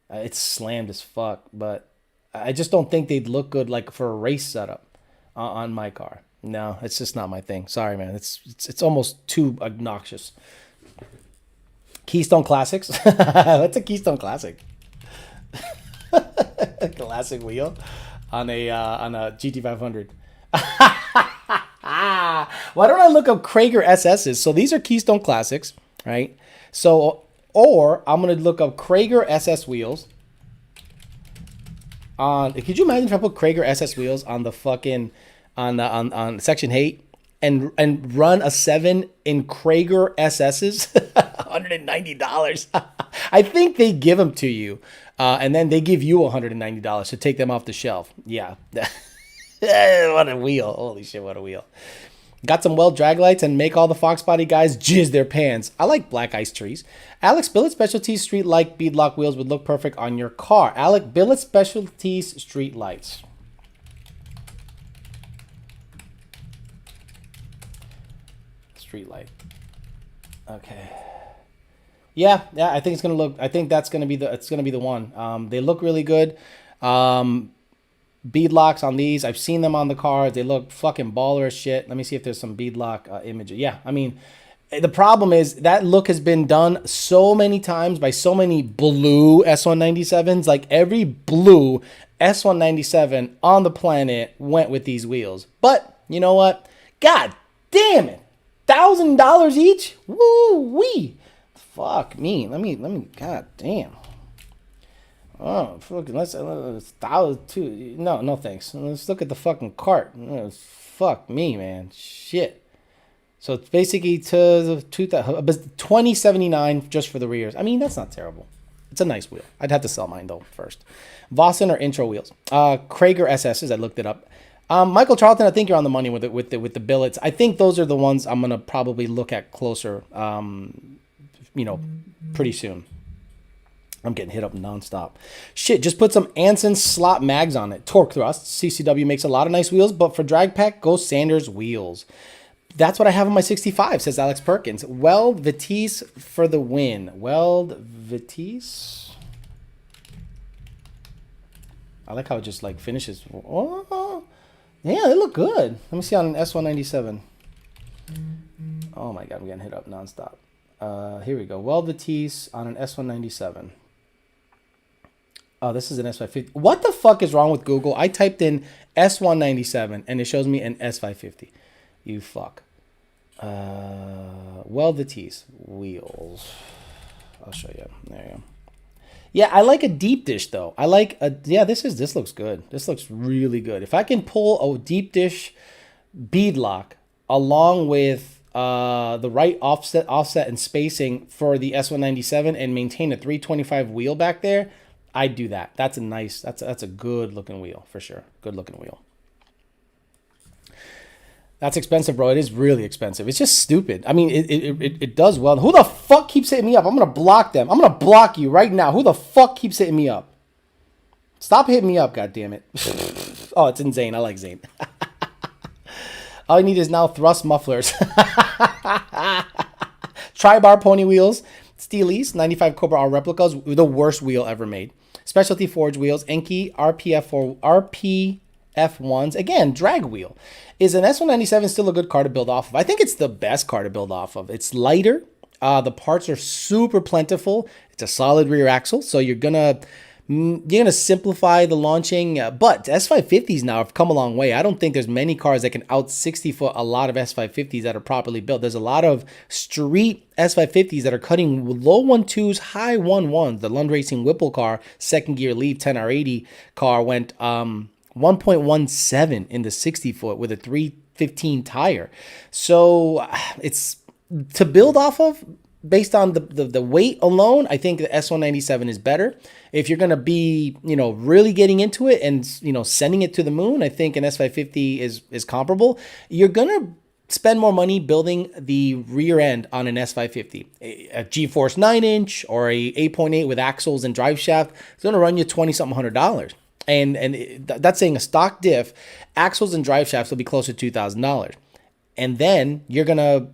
It's slammed as fuck, but I just don't think they'd look good like for a race setup on my car. No, it's just not my thing. Sorry, man. It's almost too obnoxious. Keystone Classics. What's a Keystone Classic? Classic wheel on a GT500. Why don't I look up Krager SS's? So these are Keystone Classics, right? So, or I'm gonna look up Krager SS wheels. Could you imagine if I put Krager SS wheels on the fucking on Section 8 and run a 7 in Krager SS's? $190. I think they give them to you, and then they give you $190 to take them off the shelf. Yeah. What a wheel. Holy shit, what a wheel. Got some Weld drag lights and make all the Fox body guys jizz their pants. I like black ice trees. Alex, Billet Specialties Street Light beadlock wheels would look perfect on your car. Alec, Billet Specialties Street Lights. Street light. Okay. Yeah, I think it's gonna look. I think that's gonna be the. It's gonna be the one. They look really good. Beadlocks on these. I've seen them on the cars. They look fucking baller as shit. Let me see if there's some beadlock images. Yeah, I mean, the problem is that look has been done so many times by so many blue S197s. Like every blue S197 on the planet went with these wheels. But you know what? God damn it. $1,000 each? Woo wee. Fuck me. Let me. God damn. Oh, fucking. Let's $1,002. No thanks. Let's look at the fucking cart. Fuck me, man. Shit. So it's basically to 2079 just for the rears. I mean, that's not terrible. It's a nice wheel. I'd have to sell mine though first. Vossen or intro wheels. Krager SSs. I looked it up. Michael Charlton, I think you're on the money with it with the billets. I think those are the ones I'm gonna probably look at closer. Pretty soon. I'm getting hit up nonstop. Shit, just put some Anson slot mags on it. Torque thrust. CCW makes a lot of nice wheels, but for drag pack, go Sanders wheels. That's what I have on my 65, says Alex Perkins. Weld Vitesse for the win. Weld Vitesse. I like how it just like finishes. Oh, yeah, they look good. Let me see on an S197. Oh my God, I'm getting hit up nonstop. Here we go. Weld Vitesse on an S197. Oh, this is an S550. What the fuck is wrong with Google? I typed in S197 and it shows me an S550. You fuck. Weld Vitesse wheels. I'll show you. There you go. Yeah, I like a deep dish though. I like a this looks good. This looks really good. If I can pull a deep dish bead lock along with the right offset and spacing for the S197 and maintain a 325 wheel back there, I'd do that. That's a good looking wheel for sure. Good looking wheel. That's expensive, bro. It is really expensive. It's just stupid. I mean, it does well. Who the fuck keeps hitting me up? I'm going to block them. I'm going to block you right now. Who the fuck keeps hitting me up? Stop hitting me up, goddammit. Oh, it's in Zane. I like Zane. All I need is now thrust mufflers. Tri-bar pony wheels. Steelies, 95 Cobra R replicas. The worst wheel ever made. Specialty Forge wheels. Enki RPF1s. Again, drag wheel. Is an S197 still a good car to build off of? I think it's the best car to build off of. It's lighter. The parts are super plentiful. It's a solid rear axle, so you're gonna simplify the launching. But S550s now have come a long way. I don't think there's many cars that can out 60 foot a lot of S550s that are properly built. There's a lot of street S550s that are cutting low 1.2s, high 1.1s. The Lund Racing Whipple car, second gear lead 10R80 car went 1.17 in the 60 foot with a 315 tire. So it's to build off of based on the weight alone. I think the S197 is better. If you're going to be, really getting into it and, sending it to the moon, I think an S550 is comparable. You're going to spend more money building the rear end on an S550. A G-Force 9-inch or a 8.8 with axles and drive shaft is going to run you $20-something $100. And that's saying a stock diff, axles and drive shafts will be closer to $2,000. And then you're going to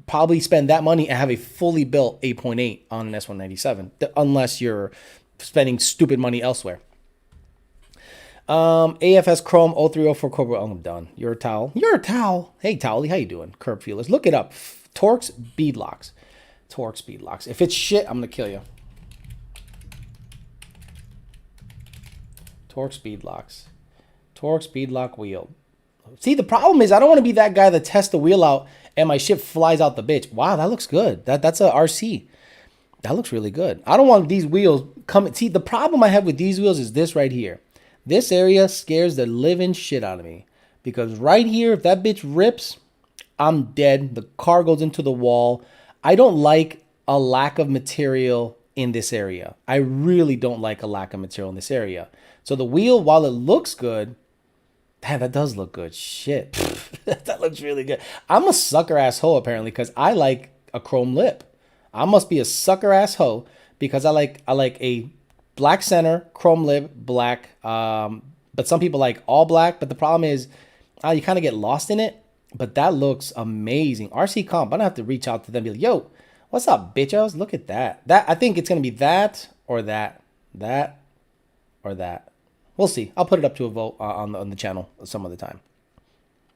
probably spend that money and have a fully built 8.8 on an S197, unless you're spending stupid money elsewhere. AFS Chrome 0304 Cobra. Oh, I'm done. You're a towel. You're a towel. Hey, Towelly, how you doing? Curb feelers. Look it up. Torx bead locks. Torx bead locks. If it's shit, I'm going to kill you. Torque speed locks. Torque speed lock wheel. See, the problem is I don't want to be that guy that tests the wheel out and my shit flies out the bitch. Wow, that looks good. That's a RC. That looks really good. I don't want these wheels coming. See, the problem I have with these wheels is this right here. This area scares the living shit out of me. Because right here, if that bitch rips, I'm dead. The car goes into the wall. I don't like a lack of material in this area. I really don't like a lack of material in this area. So the wheel, while it looks good, man, that does look good. Shit. That looks really good. I'm a sucker ass hoe apparently because I like a chrome lip. I must be a sucker ass hoe because I like a black center, chrome lip, black. But some people like all black. But the problem is you kind of get lost in it. But that looks amazing. RC Comp, I don't have to reach out to them and be like, yo, what's up, bitchos? Look at that. I think it's going to be that or that. That or that. We'll see. I'll put it up to a vote on the channel some other time.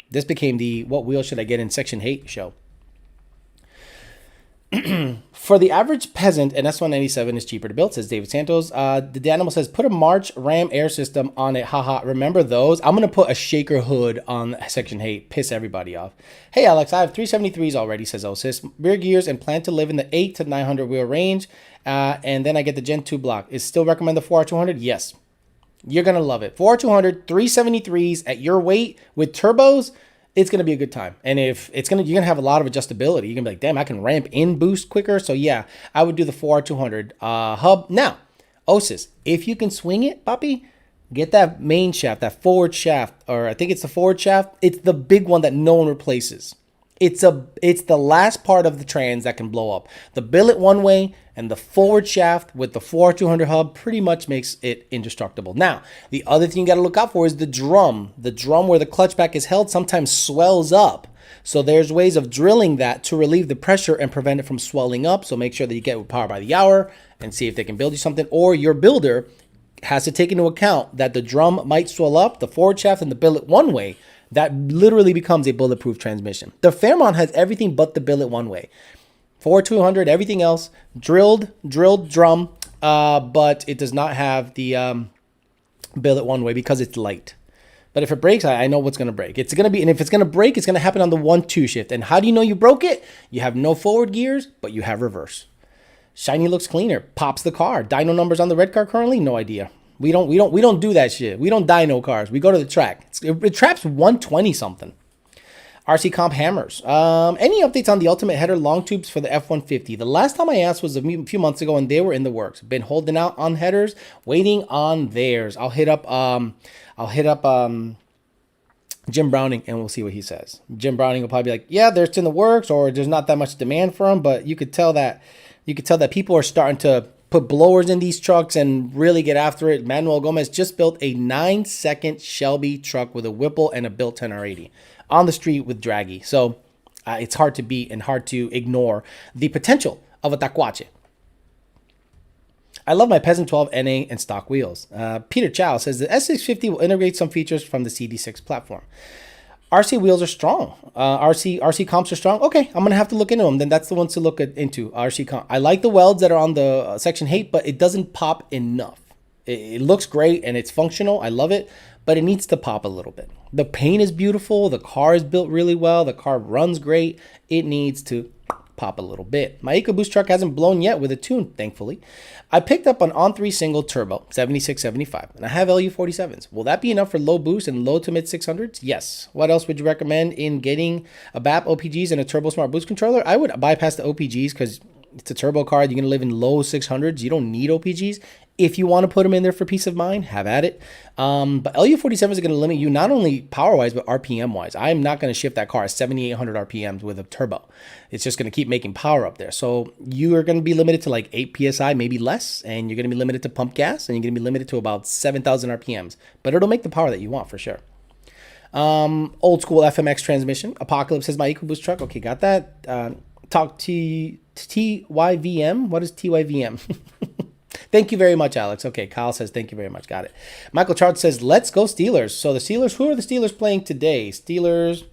This became the what wheel should I get in section hate show. For the average peasant, an S197 is cheaper to build, says David Santos. The Danimal says, put a March Ram air system on it. Haha. Remember those? I'm going to put a shaker hood on section hate. Piss everybody off. Hey, Alex, I have 373s already, says Osis. Rear gears and plan to live in the 8 to 900 wheel range. And then I get the Gen 2 block. Is still recommend the 4R200? Yes. You're going to love it. 4R200, 373s at your weight with turbos. it's going to be a good time. And if it's going to, you're going to have a lot of adjustability. You're going to be like, damn, I can ramp in boost quicker. So yeah, I would do the 4R200 hub. Now, Osis, if you can swing it, papi, get that main shaft, that forward shaft, or I think it's the forward shaft. It's the big one that no one replaces. It's the last part of the trans that can blow up. The billet one way and the forward shaft with the 4R200 hub pretty much makes it indestructible. Now, the other thing you got to look out for is the drum. The drum where the clutch back is held sometimes swells up. So there's ways of drilling that to relieve the pressure and prevent it from swelling up. So make sure that you get with Power by the Hour and see if they can build you something, or your builder has to take into account that the drum might swell up, the forward shaft and the billet one way. That literally becomes a bulletproof transmission. The Fairmont has everything but the billet one way. 4R200, everything else, drilled drum, but it does not have the billet one way because it's light. But if it breaks, I know what's going to break. It's going to be, and if it's going to break, it's going to happen on the 1-2 shift. And how do you know you broke it? You have no forward gears, but you have reverse. Shiny looks cleaner. Pops the car. Dyno numbers on the red car currently? No idea. We don't do that shit. We don't dyno cars. We go to the track. It traps 120 something. RC Comp hammers. Any updates on the ultimate header long tubes for the F-150? The last time I asked was a few months ago, and they were in the works. Been holding out on headers, waiting on theirs. I'll hit up Jim Browning, and we'll see what he says. Jim Browning will probably be like, yeah, they're in the works, or there's not that much demand for them, but you could tell that people are starting to put blowers in these trucks and really get after it. Manuel Gomez just built a 9-second Shelby truck with a Whipple and a built 10R80 on the street with Draggy. So it's hard to beat and hard to ignore the potential of a Tacuache. I love my Peasant 12 NA and stock wheels. Peter Chow says the S650 will integrate some features from the CD6 platform. RC wheels are strong. RC comps are strong. Okay, I'm gonna have to look into them. Then that's the ones to look into. RC comp. I like the welds that are on the section 8, but it doesn't pop enough. It looks great and it's functional. I love it, but it needs to pop a little bit. The paint is beautiful. The car is built really well. The car runs great. It needs to pop a little bit. My EcoBoost truck hasn't blown yet with a tune, thankfully. I picked up an On3 single turbo, 7675, and I have LU47s. Will that be enough for low boost and low to mid 600s? Yes. What else would you recommend in getting a BAP OPGs and a Turbo Smart boost controller? I would bypass the OPGs because it's a turbo car. You're going to live in low 600s. You don't need OPGs. If you want to put them in there for peace of mind, have at it. But LU47 is going to limit you not only power-wise, but RPM-wise. I'm not going to shift that car at 7,800 RPMs with a turbo. It's just going to keep making power up there. So you are going to be limited to like 8 PSI, maybe less, and you're going to be limited to pump gas, and you're going to be limited to about 7,000 RPMs. But it'll make the power that you want for sure. Old school FMX transmission. Apocalypse is my EcoBoost truck. Okay, got that. Talk to TYVM. What is TYVM? Thank you very much, Alex. Okay, Kyle says thank you very much. Got it. Michael Chart says, let's go Steelers. So the Steelers, who are the Steelers playing today? Steelers,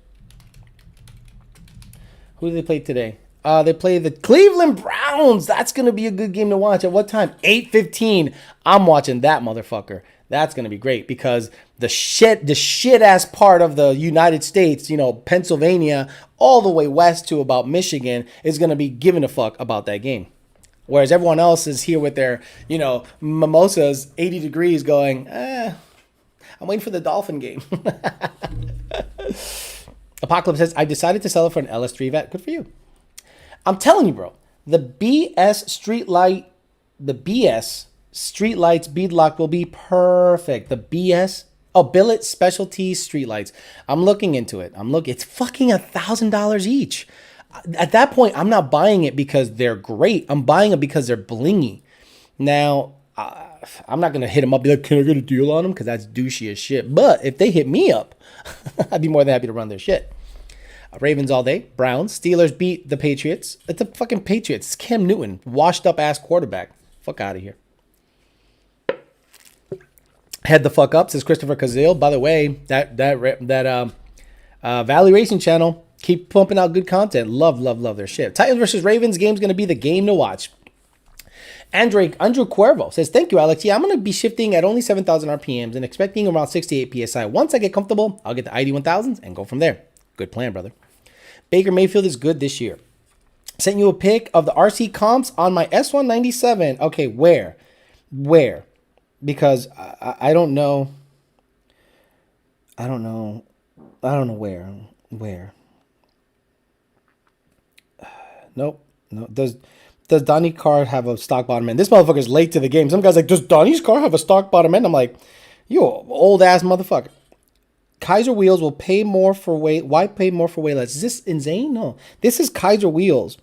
who do they play today? They play the Cleveland Browns. That's going to be a good game to watch. At what time? 8:15. I'm watching that motherfucker. That's going to be great because the shit ass part of the United States, you know, Pennsylvania, all the way west to about Michigan is going to be giving a fuck about that game. Whereas everyone else is here with their, you know, mimosas, 80 degrees going, I'm waiting for the Dolphin game. Apocalypse says, I decided to sell it for an LS3 vet. Good for you. I'm telling you, bro, the BS streetlights beadlock will be perfect. The BS, billet specialty streetlights. I'm looking into it. It's fucking $1,000 each. At that point, I'm not buying it because they're great. I'm buying it because they're blingy. Now, I'm not going to hit them up, be like, can I get a deal on them? Because that's douchey as shit. But if they hit me up, I'd be more than happy to run their shit. Ravens all day. Browns. Steelers beat the Patriots. It's the fucking Patriots. It's Cam Newton. Washed up ass quarterback. Fuck out of here. Head the fuck up, says Christopher Kazil. By the way, that Valley Racing channel, keep pumping out good content. Love their shit. Titans versus Ravens game's going to be the game to watch. Andrew Cuervo says, thank you, Alex. Yeah, I'm going to be shifting at only 7,000 RPMs and expecting around 68 PSI. Once I get comfortable, I'll get the ID1000s and go from there. Good plan, brother. Baker Mayfield is good this year. Sent you a pic of the RC comps on my S197. Okay, where? Because I don't know. I don't know where. Where? Nope. No. Does Donnie's car have a stock bottom end? This motherfucker's late to the game. Some guy's like, does Donnie's car have a stock bottom end? I'm like, you old ass motherfucker. Kaiser wheels will pay more for weight. Why pay more for weight less? Is this insane? No. This is Kaiser wheels.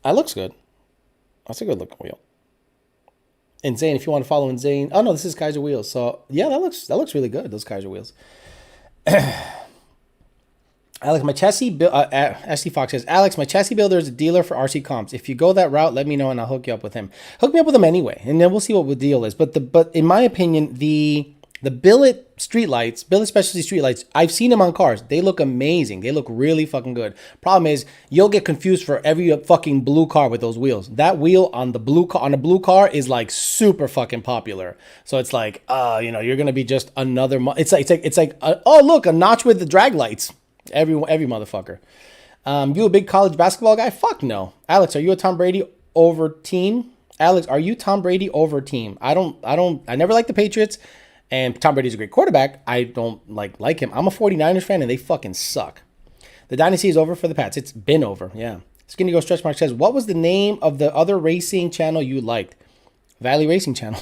That looks good. That's a good looking wheel. Insane. If you want to follow Insane. Oh no, this is Kaiser wheels. So yeah, that looks really good. Those Kaiser wheels. Alex, my chassis Ashley Fox says, Alex, my chassis builder is a dealer for RC comps. If you go that route, let me know and I'll hook you up with him. Hook me up with him anyway, and then we'll see what the deal is. But in my opinion, the billet streetlights, billet specialty streetlights, I've seen them on cars. They look amazing. They look really fucking good. Problem is, you'll get confused for every fucking blue car with those wheels. That wheel on the blue car is like super fucking popular. So it's like, you're gonna be just another. It's like, oh look, a notch with the drag lights. Every motherfucker. You a big college basketball guy? Fuck no. Alex, are you a Tom Brady over team? Alex, are you Tom Brady over team? I never liked the Patriots, and Tom Brady's a great quarterback. I don't like him. I'm a 49ers fan, and they fucking suck. The dynasty is over for the Pats. It's been over, yeah. Skinny Go Stretch Mark says, what was the name of the other racing channel you liked? Valley Racing Channel.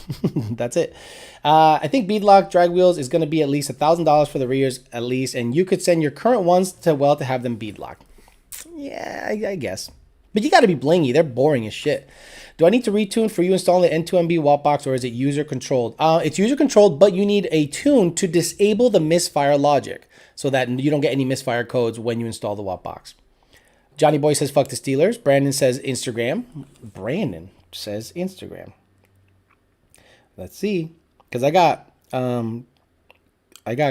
That's it. I think beadlock drag wheels is going to be at least $1,000 for the rears at least, and you could send your current ones to have them beadlock. Yeah, I guess. But you got to be blingy. They're boring as shit. Do I need to retune for you installing the N2MB wall box, or is it user controlled? It's user controlled, but you need a tune to disable the misfire logic so that you don't get any misfire codes when you install the watt box. Johnny Boy says fuck the Steelers. Brandon says Instagram. Let's see, because I got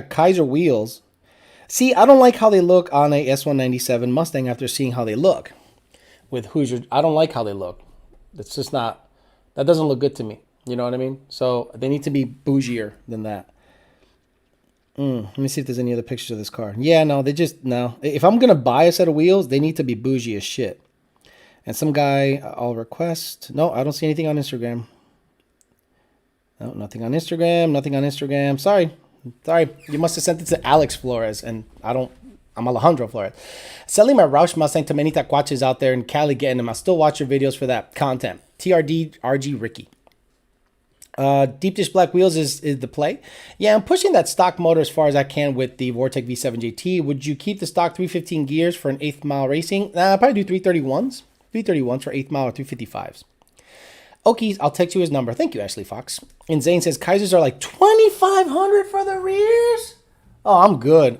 Kaiser wheels. See, I don't like how they look on a S197 Mustang after seeing how they look with Hoosier. I don't like how they look. It's just not. That doesn't look good to me. You know what I mean? So they need to be bougier than that. Let me see if there's any other pictures of this car. Yeah, no, no. If I'm gonna buy a set of wheels, they need to be bougie as shit. And some guy, I'll request. No, I don't see anything on Instagram. No, nothing on Instagram. Sorry. You must have sent it to Alex Flores, and I'm Alejandro Flores. Selling my Roush Mustang to many taquaches out there in Cali getting them. I still watch your videos for that content. TRD RG Ricky. Deep dish black wheels is the play. Yeah, I'm pushing that stock motor as far as I can with the Vortec V7 JT. Would you keep the stock 315 gears for an 8th mile racing? I'll probably do 331s. 331s for 8th mile or 355s. Okies, I'll text you his number. Thank you, Ashley Fox. And Zane says Kaisers are like $2,500 for the rears. Oh, I'm good.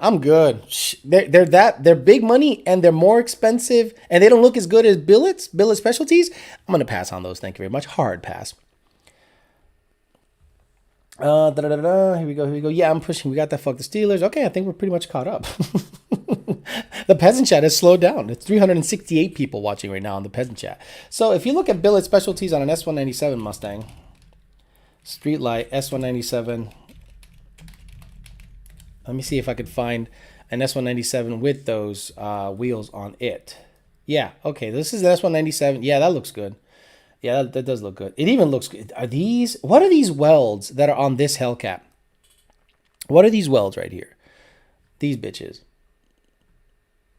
They're big money and they're more expensive and they don't look as good as billet specialties. I'm gonna pass on those. Thank you very much. Hard pass. Here we go. Yeah, I'm pushing. We got that. Fuck the Steelers. Okay, I think we're pretty much caught up. The Peasant Chat has slowed down. It's 368 people watching right now on the Peasant Chat. So if you look at billet specialties on an S197 Mustang, Streetlight S197. Let me see if I could find an S197 with those wheels on it. Yeah, okay. This is the S197. Yeah, that looks good. Yeah, that does look good. It even looks good. What are these welds that are on this Hellcat? What are these welds right here? These bitches.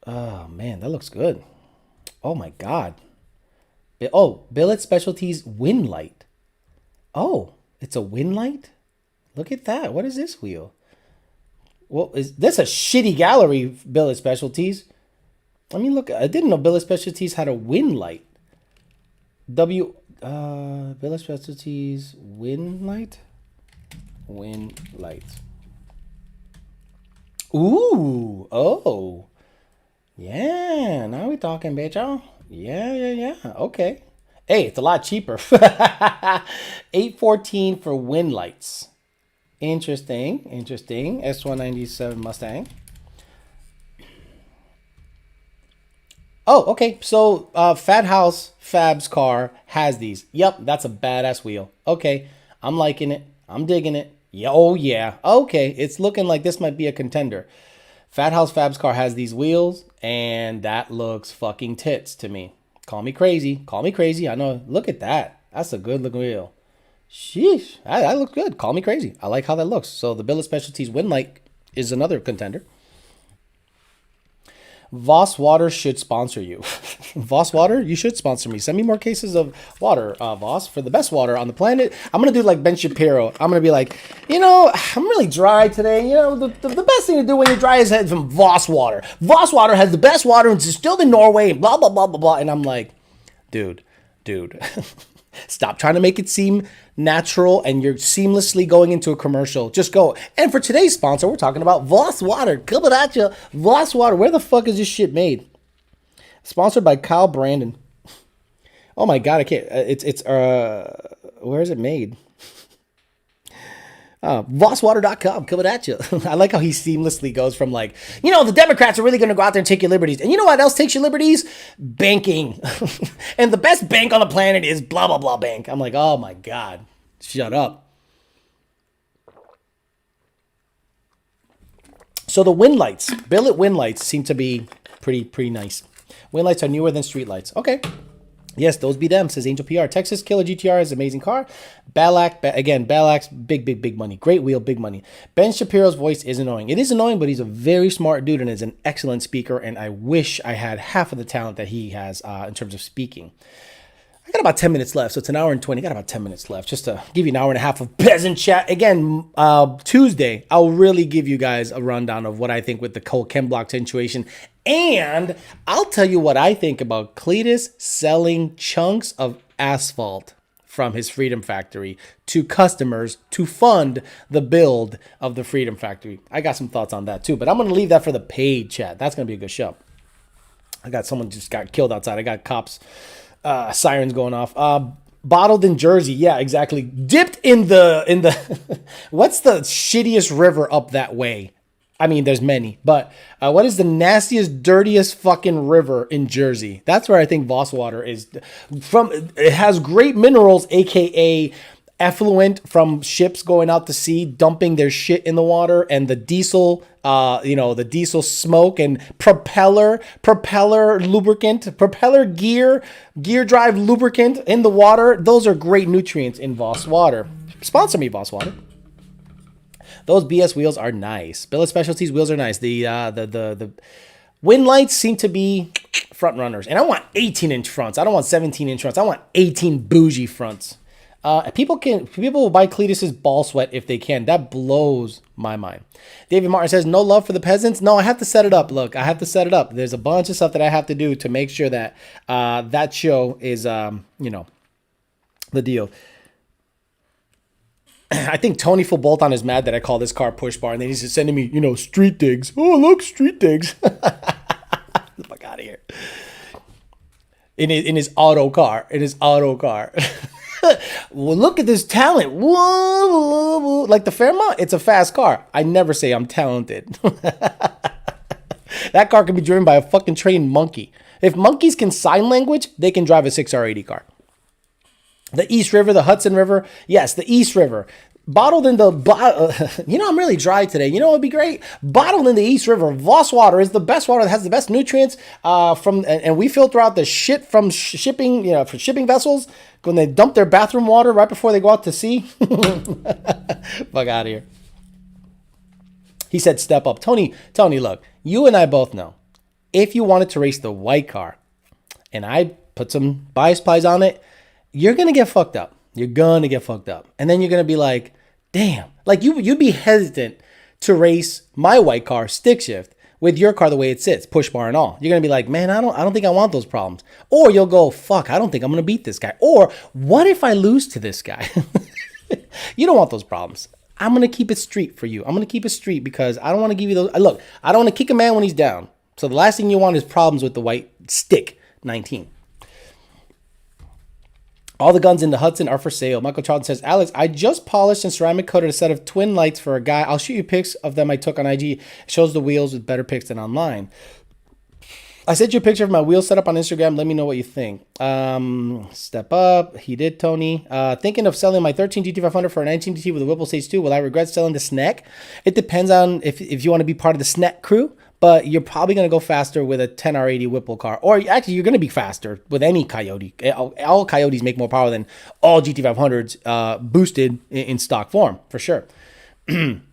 Oh, man, that looks good. Oh, my God. Oh, Billet Specialties Wind Light. Oh, it's a wind light? Look at that. What is this wheel? Well, is this a shitty gallery, Billet Specialties? I mean, look, I didn't know Billet Specialties had a wind light. Billet Specialties Wind Light? Wind light. Ooh, oh. Yeah, now we're talking, bitch, y'all. Yeah. Okay. Hey, it's a lot cheaper. $814 for wind lights. Interesting. S197 Mustang. Oh, okay. So Fat House Fab's car has these. Yep, that's a badass wheel. Okay, I'm liking it. I'm digging it. Yeah, oh yeah. Okay, it's looking like this might be a contender. Fat House Fab's car has these wheels, and that looks fucking tits to me. Call me crazy. I know. Look at that. That's a good looking wheel. Sheesh. That looks good. Call me crazy. I like how that looks. So the Billet Specialties Wind Light is another contender. Voss Water should sponsor you. Voss Water, you should sponsor me. Send me more cases of water, Voss, for the best water on the planet. I'm going to do like Ben Shapiro. I'm going to be like, I'm really dry today. The best thing to do when you're dry is have some Voss Water. Voss Water has the best water and it's distilled in Norway and blah, blah, blah, blah, blah. And I'm like, dude. Stop trying to make it seem natural and you're seamlessly going into a commercial. Just go. And for today's sponsor, we're talking about Voss Water. Coming at you. Voss Water. Where the fuck is this shit made? Sponsored by Kyle Brandon. Oh my God, I can't. Where is it made? VossWater.com coming at you. I like how he seamlessly goes from like, the Democrats are really going to go out there and take your liberties. And you know what else takes your liberties? Banking. And the best bank on the planet is blah, blah, blah bank. I'm like, oh my God, shut up. So the wind lights, billet wind lights seem to be pretty nice. Wind lights are newer than street lights. Okay. Yes, those be them, says Angel PR. Texas Killer GTR is an amazing car. Balax, big money. Great wheel, big money. Ben Shapiro's voice is annoying. It is annoying, but he's a very smart dude and is an excellent speaker, and I wish I had half of the talent that he has in terms of speaking. I got about 10 minutes left, so it's an hour and 20. I got about 10 minutes left just to give you an hour and a half of Peasant Chat. Again, Tuesday, I'll really give you guys a rundown of what I think with the whole Chem Block situation. And I'll tell you what I think about Cletus selling chunks of asphalt from his Freedom Factory to customers to fund the build of the Freedom Factory. I got some thoughts on that too, but I'm going to leave that for the paid chat. That's going to be a good show. I got someone just got killed outside. I got cops, sirens going off. Bottled in Jersey. Yeah, exactly. Dipped in the what's the shittiest river up that way? I mean, there's many, but what is the nastiest, dirtiest fucking river in Jersey? That's where I think Voss Water is from. It has great minerals, aka effluent from ships going out to sea, dumping their shit in the water, and the diesel, the diesel smoke and propeller lubricant, propeller gear drive lubricant in the water. Those are great nutrients in Voss Water. Sponsor me, Voss Water. Those BS wheels are nice. Billet Specialties wheels are nice. The wind lights seem to be front runners. And I want 18-inch fronts. I don't want 17-inch fronts. I want 18 bougie fronts. People will buy Cletus's ball sweat if they can. That blows my mind. David Martin says, no love for the peasants. No, I have to set it up. Look, I have to set it up. There's a bunch of stuff that I have to do to make sure that that show is, the deal. I think Tony Full Bolton is mad that I call this car push bar, and then he's just sending me, street digs. Oh, look, street digs. Get the fuck out of here. In his auto car. Well, look at this talent. Whoa, whoa, whoa. Like the Fairmont, it's a fast car. I never say I'm talented. That car can be driven by a fucking trained monkey. If monkeys can sign language, they can drive a 6R80 car. The East River, the Hudson River. Yes, the East River. Bottled in the... I'm really dry today. You know what would be great? Bottled in the East River. Voss Water is the best water that has the best nutrients and we filter out the shit from shipping, for shipping vessels when they dump their bathroom water right before they go out to sea. Fuck out of here. He said step up. Tony, look, you and I both know if you wanted to race the white car and I put some bias plies on it, you're going to get fucked up. You're going to get fucked up. And then you're going to be like, damn. Like you'd be hesitant to race my white car stick shift with your car the way it sits, push bar and all. You're going to be like, man, I don't think I want those problems. Or you'll go, fuck, I don't think I'm going to beat this guy. Or what if I lose to this guy? You don't want those problems. I'm going to keep it street for you. I'm going to keep it street because I don't want to give you those. Look, I don't want to kick a man when he's down. So the last thing you want is problems with the white stick 19. All the guns in the Hudson are for sale. Michael Charlton says, Alex, I just polished and ceramic coated a set of twin lights for a guy. I'll shoot you pics of them I took on IG. It shows the wheels with better pics than online. I sent you a picture of my wheel setup on Instagram. Let me know what you think. Step up. He did, Tony. Thinking of selling my 13 GT500 for a 19 GT with a Whipple Stage 2. Will I regret selling the snack? It depends on if you want to be part of the snack crew. But you're probably going to go faster with a 10R80 Whipple car. Or actually, you're going to be faster with any Coyote. All Coyotes make more power than all GT500s boosted in stock form, for sure.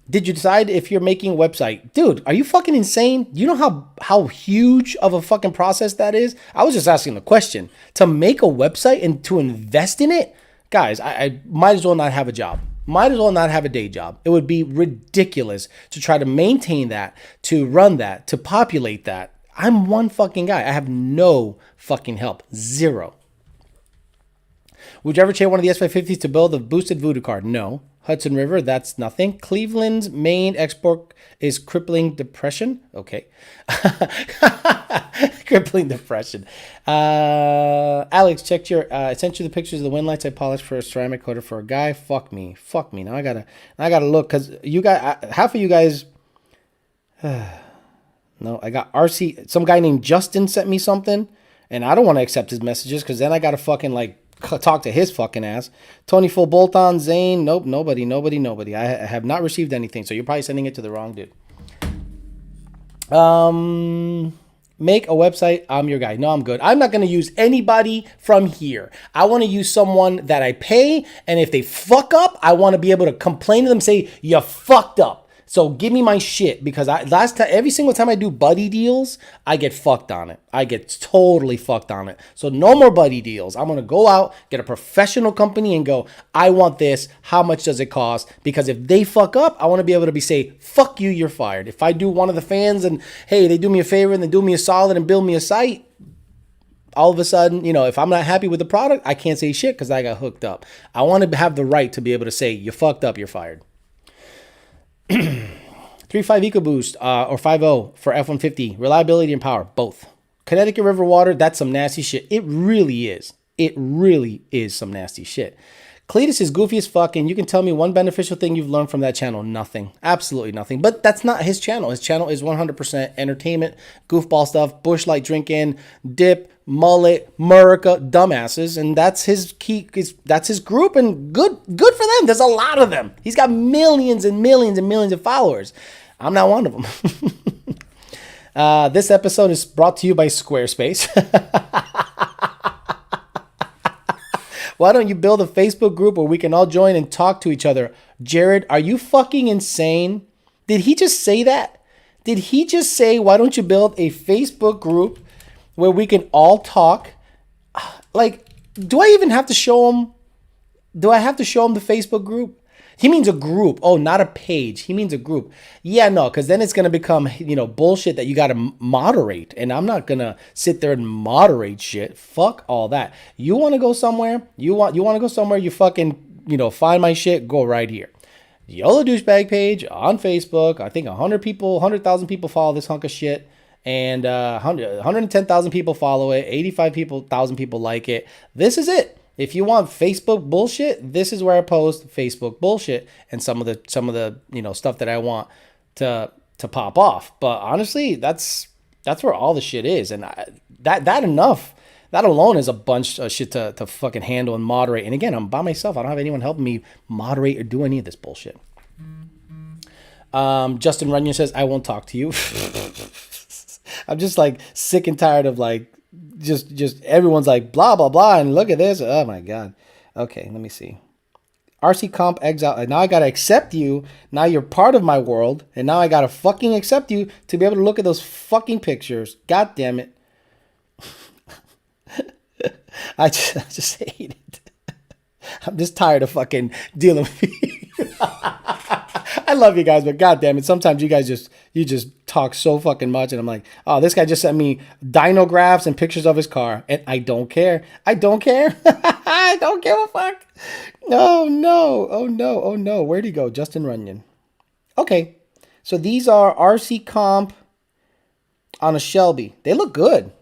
Did you decide if you're making a website? Dude, are you fucking insane? You know how huge of a fucking process that is? I was just asking the question. To make a website and to invest in it? Guys, I might as well not have a job. Might as well not have a day job. It would be ridiculous to try to maintain that, to run that, to populate that. I'm one fucking guy. I have no fucking help. Zero. Would you ever trade one of the S550s to build a boosted voodoo card? No. Hudson River, that's nothing. Cleveland's main export is crippling depression. Okay. Crippling depression. Alex, check your, I sent you the pictures of the wind lights I polished for a ceramic coater for a guy. Fuck me. Now I gotta look, because you guys, half of you guys, no, I got RC, some guy named Justin sent me something, and I don't want to accept his messages, because then I gotta fucking like, talk to his fucking ass. Tony Full Bolt-On, Zane, nope, nobody. I have not received anything, so you're probably sending it to the wrong dude. Make a website. I'm your guy. No, I'm good. I'm not going to use anybody from here. I want to use someone that I pay, and if they fuck up, I want to be able to complain to them, say, you fucked up. So give me my shit, because every single time I do buddy deals, I get fucked on it. I get totally fucked on it. So no more buddy deals. I'm going to go out, get a professional company and go, I want this. How much does it cost? Because if they fuck up, I want to be able to say, fuck you, you're fired. If I do one of the fans and, hey, they do me a favor and they do me a solid and build me a site, all of a sudden, if I'm not happy with the product, I can't say shit because I got hooked up. I want to have the right to be able to say, you fucked up, you're fired. 3.5 EcoBoost or 5.0 for F-150. Reliability and power, both. Connecticut River water, that's some nasty shit. It really is. It really is some nasty shit. Cletus is goofy as fuck, and you can tell me one beneficial thing you've learned from that channel. Nothing. Absolutely nothing. But that's not his channel. His channel is 100% entertainment, goofball stuff, bush light drinking, dip, mullet, Murica, dumbasses, and that's his key. That's his group, and good for them. There's a lot of them. He's got millions and millions and millions of followers. I'm not one of them. This episode is brought to you by Squarespace. Why don't you build a Facebook group where we can all join and talk to each other? Jared, are you fucking insane? Did he just say that? Did he just say, why don't you build a Facebook group where we can all talk? Like, do I even have to show him? Do I have to show him the Facebook group? He means a group. Oh, not a page. He means a group. Yeah, no, because then it's going to become, bullshit that you got to moderate. And I'm not going to sit there and moderate shit. Fuck all that. You want to go somewhere? You want to go somewhere? You fucking, find my shit. Go right here. YOLO Douchebag page on Facebook. I think 100,000 people follow this hunk of shit. And 110,000 people follow it. 85,000 people like it. This is it. If you want Facebook bullshit, this is where I post Facebook bullshit and some of the stuff that I want to pop off. But honestly, that's where all the shit is, and that alone is a bunch of shit to fucking handle and moderate. And again, I'm by myself. I don't have anyone helping me moderate or do any of this bullshit. Justin Runyon says, I won't talk to you. I'm just like sick and tired of like just everyone's like blah blah blah and look at this. Oh my god. Okay, let me see. RC Comp Exile. Now I gotta accept you. Now you're part of my world, and now I gotta fucking accept you to be able to look at those fucking pictures. God damn it. I just hate it. I'm just tired of fucking dealing with you. I love you guys, but goddamn it, sometimes you guys just talk so fucking much, and I'm like, oh, this guy just sent me dinographs and pictures of his car, and I don't care. I don't care. I don't give a fuck. Oh no. Where'd he go? Justin Runyon. Okay, so these are RC Comp on a Shelby. They look good.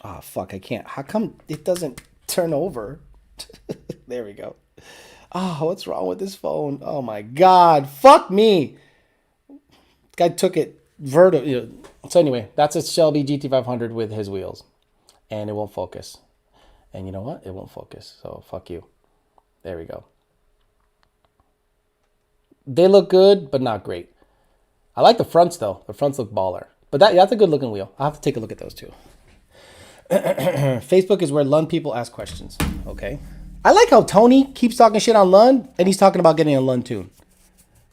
Oh fuck, I can't. How come it doesn't turn over? There we go. Oh, what's wrong with this phone? Oh my god, fuck me. Guy took it vertical. So anyway, that's a Shelby GT500 with his wheels, and it won't focus. And you know what? It won't focus. So fuck you. There we go. They look good, but not great. I like the fronts though. The fronts look baller. But that's a good looking wheel. I'll have to take a look at those too. Facebook is where Lund people ask questions. Okay. I like how Tony keeps talking shit on Lund, and he's talking about getting a Lund tune.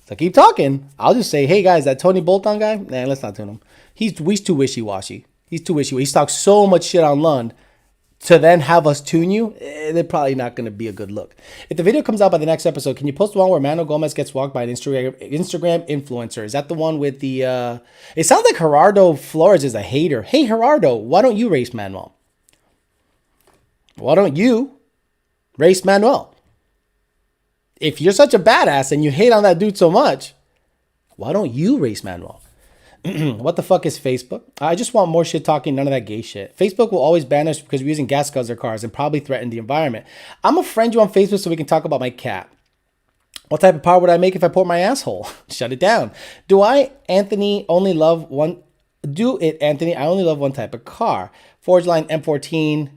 So keep talking. I'll just say, hey guys, that Tony Bolton guy, nah, let's not tune him. He's too wishy-washy. He's too wishy-washy. He's talked so much shit on Lund to then have us tune you, they're probably not going to be a good look. If the video comes out by the next episode, can you post one where Manuel Gomez gets walked by an Instagram influencer? Is that the one with the... It sounds like Gerardo Flores is a hater. Hey, Gerardo, why don't you race Manuel? Why don't you race Manuel? If you're such a badass and you hate on that dude so much, why don't you race Manuel? What the fuck is Facebook? I just want more shit talking, none of that gay shit. Facebook will always ban us because we're using gas guzzler cars and probably threaten the environment. I'm gonna friend you on Facebook so we can talk about my cat. What type of power would I make if I poured my asshole? Shut it down. Anthony, I only love one type of car. Forge Line M14,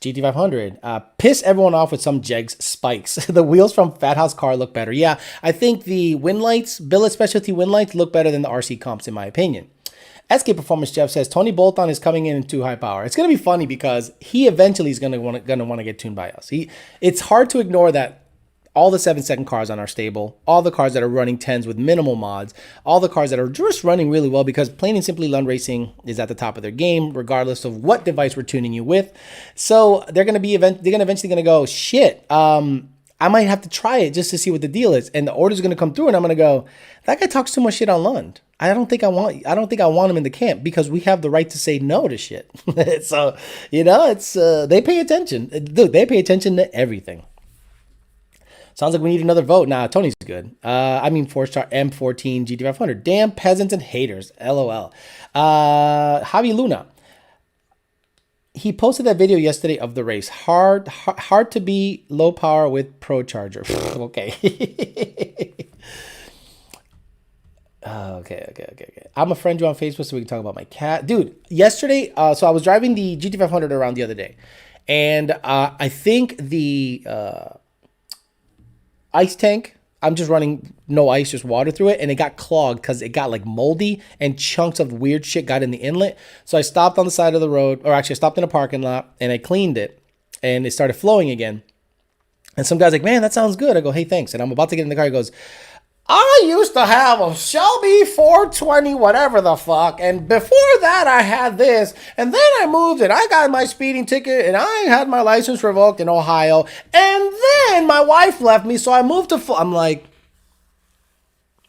GT500. Piss everyone off with some Jegs spikes. The wheels from Fat House car look better. Yeah, I think the wind lights, Billet Specialty wind lights, look better than the RC comps in my opinion. SK Performance Jeff says Tony Bolton is coming in too high power. It's gonna be funny because he eventually is gonna want to get tuned by us. It's hard to ignore that. All the 7-second cars on our stable, all the cars that are running 10s with minimal mods, all the cars that are just running really well because plain and simply Lund Racing is at the top of their game, regardless of what device we're tuning you with. So they're eventually gonna go, shit, I might have to try it just to see what the deal is. And the order's gonna come through and I'm gonna go, that guy talks too much shit on Lund. I don't think I want him in the camp because we have the right to say no to shit. So, it's they pay attention. Dude, they pay attention to everything. Sounds like we need another vote. Nah, Tony's good. 4-star M14 GT500. Damn peasants and haters. LOL. Javi Luna. He posted that video yesterday of the race. Hard to be low power with Pro Charger. Okay. Okay. I'm gonna friend you on Facebook so we can talk about my cat. Dude, yesterday, so I was driving the GT500 around the other day. And I think the... ice tank, I'm just running no ice, just water through it, and it got clogged because it got like moldy and chunks of weird shit got in the inlet. So I stopped on the side of the road, or actually I stopped in a parking lot and I cleaned it and it started flowing again. And some guy's like, man, that sounds good. I go, hey, thanks. And I'm about to get in the car. He goes, I used to have a Shelby 420, whatever the fuck. And before that, I had this. And then I moved and I got my speeding ticket and I had my license revoked in Ohio. And then my wife left me. So I moved to... I'm like,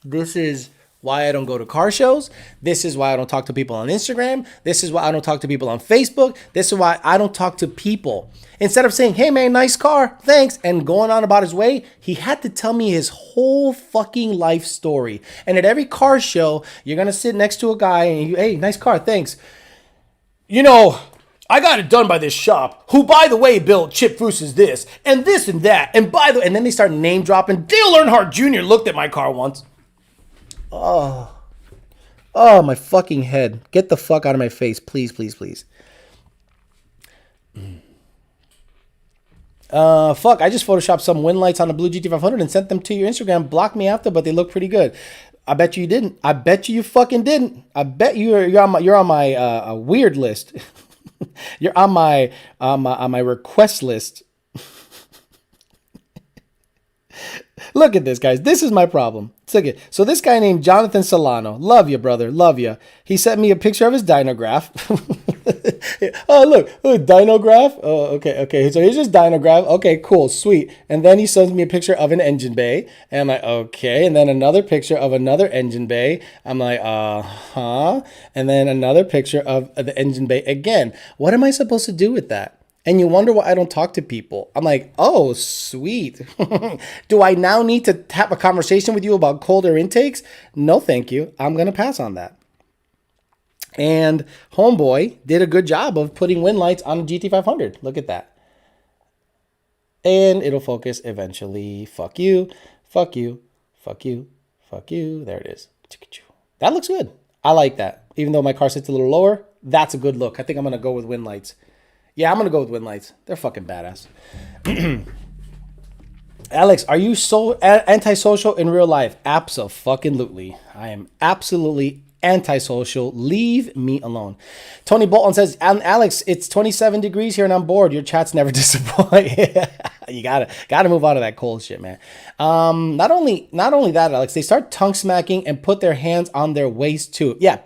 this is why I don't go to car shows. This is why I don't talk to people on Instagram. This is why I don't talk to people on Facebook. This is why I don't talk to people. Instead of saying, hey man, nice car, thanks, and going on about his way, he had to tell me his whole fucking life story. And at every car show, you're going to sit next to a guy and you, hey, nice car, thanks. I got it done by this shop, who, by the way, built Chip Foose's this and that. And then they start name dropping. Dale Earnhardt Jr. looked at my car once. Oh, my fucking head. Get the fuck out of my face. Please, please, please. Fuck, I just photoshopped some wind lights on a blue GT500 and sent them to your Instagram. Blocked me after, but they look pretty good. I bet you didn't. I bet you fucking didn't. I bet you're on my weird list. You're on my request list. Look at this, guys. This is my problem. So this guy named Jonathan Solano. Love you, brother. Love you. He sent me a picture of his dynograph. Oh, look. Dynograph. Oh, okay. So here's his dynograph. Okay, cool. Sweet. And then he sends me a picture of an engine bay. And I'm like, okay. And then another picture of another engine bay. I'm like, uh-huh. And then another picture of the engine bay again. What am I supposed to do with that? And you wonder why I don't talk to people. I'm like, oh, sweet. Do I now need to have a conversation with you about colder intakes? No, thank you. I'm going to pass on that. And homeboy did a good job of putting wind lights on a GT500. Look at that. And it'll focus eventually. Fuck you. Fuck you. Fuck you. Fuck you. There it is. That looks good. I like that. Even though my car sits a little lower, that's a good look. I think I'm going to go with wind lights. Yeah, I'm going to go with wind lights. They're fucking badass. Alex, are you so antisocial in real life? Abso-fucking-lutely. I am absolutely antisocial. Leave me alone. Tony Bolton says, Alex, it's 27 degrees here and I'm bored. Your chats never disappoint. You gotta move out of that cold shit, man. Not only that, Alex, they start tongue smacking and put their hands on their waist too. Yeah.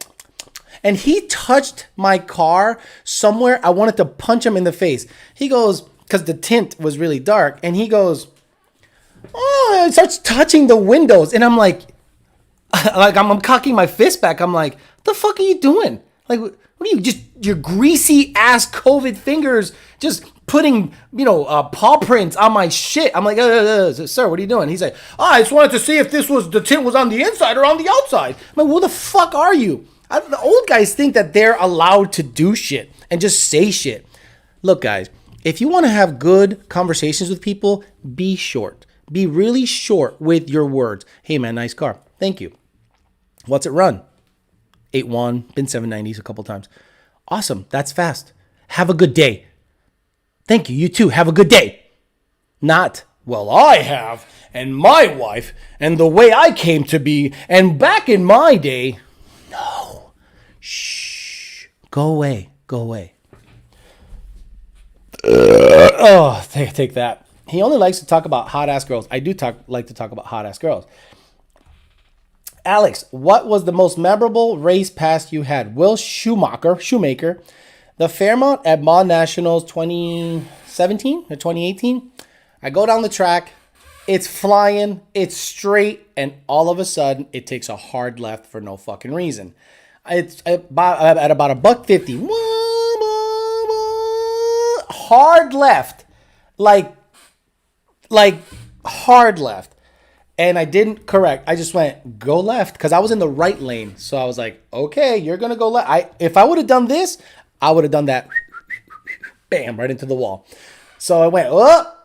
And he touched my car somewhere. I wanted to punch him in the face. He goes, because the tint was really dark, and he goes, oh, and starts touching the windows. And I'm like I'm cocking my fist back. I'm like, the fuck are you doing? Like, what are you, just your greasy ass COVID fingers just putting, paw prints on my shit. I'm like, sir, what are you doing? He's like, I just wanted to see if the tint was on the inside or on the outside. I'm like, who the fuck are you? The old guys think that they're allowed to do shit and just say shit. Look, guys, if you want to have good conversations with people, be short. Be really short with your words. Hey, man, nice car. Thank you. What's it run? 8.1, been 790s a couple times. Awesome. That's fast. Have a good day. Thank you. You too. Have a good day. Not, well, I have, and my wife, and the way I came to be, and back in my day. No. Shh. Go away. Go away. Take that. He only likes to talk about hot-ass girls. I do like to talk about hot-ass girls. Alex, what was the most memorable race pass you had? Will Shoemaker, the Fairmont at Mod Nationals 2017 or 2018. I go down the track. It's flying. It's straight. And all of a sudden, it takes a hard left for no fucking reason. It's at about $150. Hard left. Like hard left. And I didn't correct. I just went, go left, because I was in the right lane. So I was like, okay, you're going to go left. If I would have done this, I would have done that. Bam, right into the wall. So I went,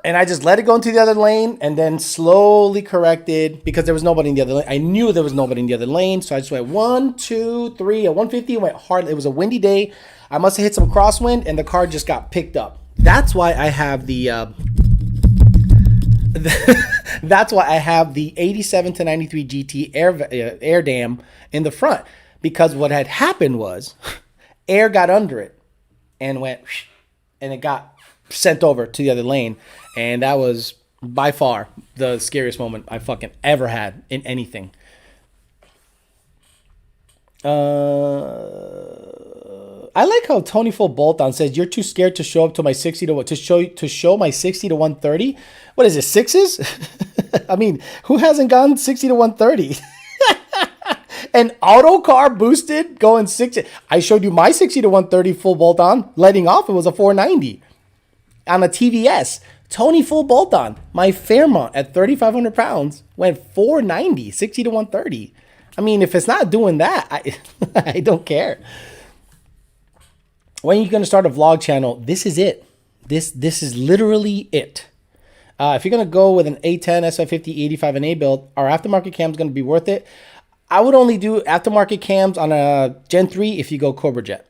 and I just let it go into the other lane and then slowly corrected because there was nobody in the other lane. I knew there was nobody in the other lane. So I just went 1, 2, 3, at 150. Went hard. It was a windy day. I must have hit some crosswind and the car just got picked up. That's why I have the... That's why I have the 87 to 93 GT air dam in the front, because what had happened was air got under it and went, and it got sent over to the other lane. And that was by far the scariest moment I fucking ever had in anything. I like how Tony Full Bolton says you're too scared to show up to my 60 to show my 60 to 130. What is it, sixes? I mean, who hasn't gone 60 to 130? An auto car boosted going 60. I showed you my 60 to 130 full bolt on. Letting off, it was a 490 on a TVS. Tony Full Bolt on. My Fairmont at 3,500 pounds went 490, 60 to 130. I mean, if it's not doing that, I don't care. When are you going to start a vlog channel? This is it. This is literally it. If you're going to go with an A10, SI50, 85, and A build, our aftermarket cam is going to be worth it. I would only do aftermarket cams on a Gen 3 if you go Cobra Jet.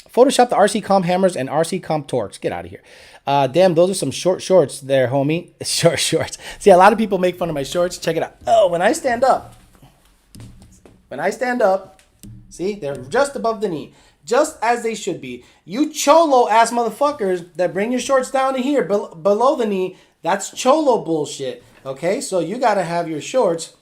Photoshop the RC Comp hammers and RC Comp torques. Get out of here. Damn, those are some short shorts there, homie. Short shorts. See, a lot of people make fun of my shorts. Check it out. Oh, when I stand up, see, they're just above the knee. Just as they should be. You cholo-ass motherfuckers that bring your shorts down to here, below the knee, that's cholo bullshit. Okay, so you got to have your shorts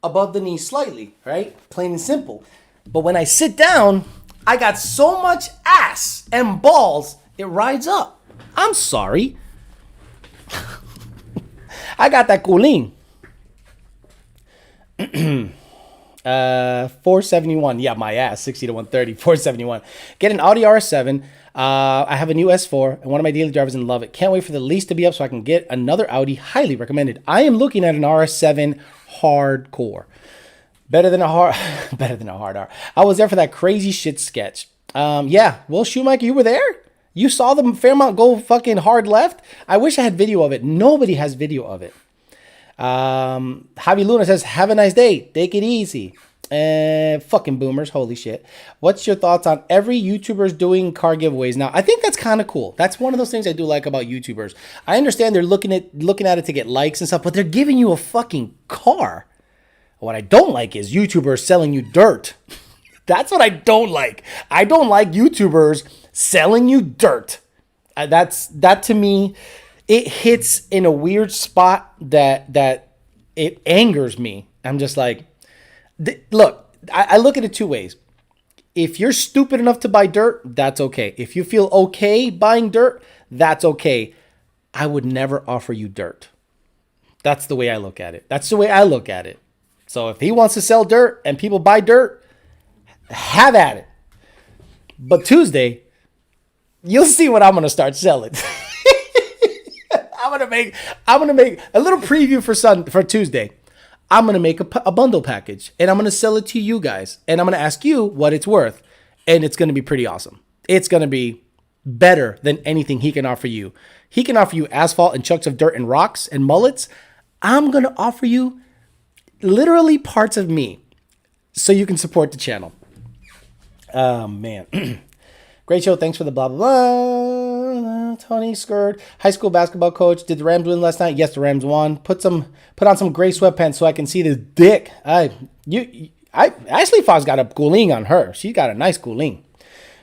above the knee slightly, right? Plain and simple. But when I sit down, I got so much ass and balls, it rides up. I'm sorry. I got that cooling. 471. Yeah, my ass. 60 to 130. 471. Get an Audi RS7. I have a new S4, and one of my daily drivers and love it. Can't wait for the lease to be up so I can get another Audi. Highly recommended. I am looking at an RS7 hardcore. Better than a hard R. I was there for that crazy shit sketch. Yeah, Will Shoemaker, you were there? You saw the Fairmont go fucking hard left? I wish I had video of it. Nobody has video of it. Javi Luna says, have a nice day. Take it easy. Fucking boomers. Holy shit. What's your thoughts on every YouTuber's doing car giveaways now? I think that's kind of cool. That's one of those things I do like about YouTubers. I understand they're looking at it to get likes and stuff, but they're giving you a fucking car. What I don't like is YouTubers selling you dirt. That's what I don't like. I don't like YouTubers selling you dirt. That to me it hits in a weird spot that it angers me. I'm just like, look, I look at it two ways. If you're stupid enough to buy dirt, that's okay. If you feel okay buying dirt, that's okay. I would never offer you dirt. That's the way I look at it. That's the way I look at it. So if he wants to sell dirt and people buy dirt, have at it. But Tuesday, you'll see what I'm going to start selling. I'm gonna make a little preview for Tuesday. I'm gonna make a bundle package, and I'm gonna sell it to you guys, and I'm gonna ask you what it's worth, and it's gonna be pretty awesome. It's gonna be better than anything he can offer you. He can offer you asphalt and chunks of dirt and rocks and mullets. I'm gonna offer you literally parts of me, so you can support the channel. Oh man. Great show. Thanks for the blah, blah, blah. Tony Skirt. High school basketball coach. Did the Rams win last night? Yes, the Rams won. Put on some gray sweatpants so I can see this dick. Ashley Fox got a cooling on her. She got a nice cooling.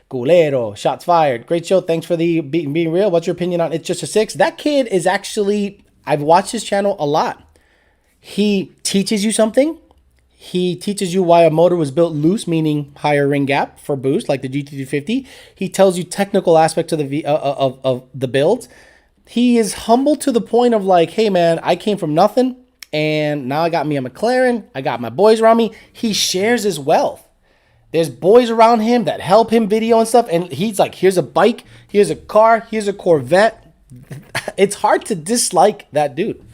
Culero. Shots fired. Great show. Thanks for the being real. What's your opinion on It's Just a Six? That kid is actually, I've watched his channel a lot. He teaches you something. He teaches you why a motor was built loose, meaning higher ring gap for boost, like the GT250. He tells you technical aspects of the build. He is humble to the point of like, hey man, I came from nothing, and now I got me a McLaren. I got my boys around me. He shares his wealth. There's boys around him that help him video and stuff, and he's like, here's a bike, here's a car, here's a Corvette. It's hard to dislike that dude.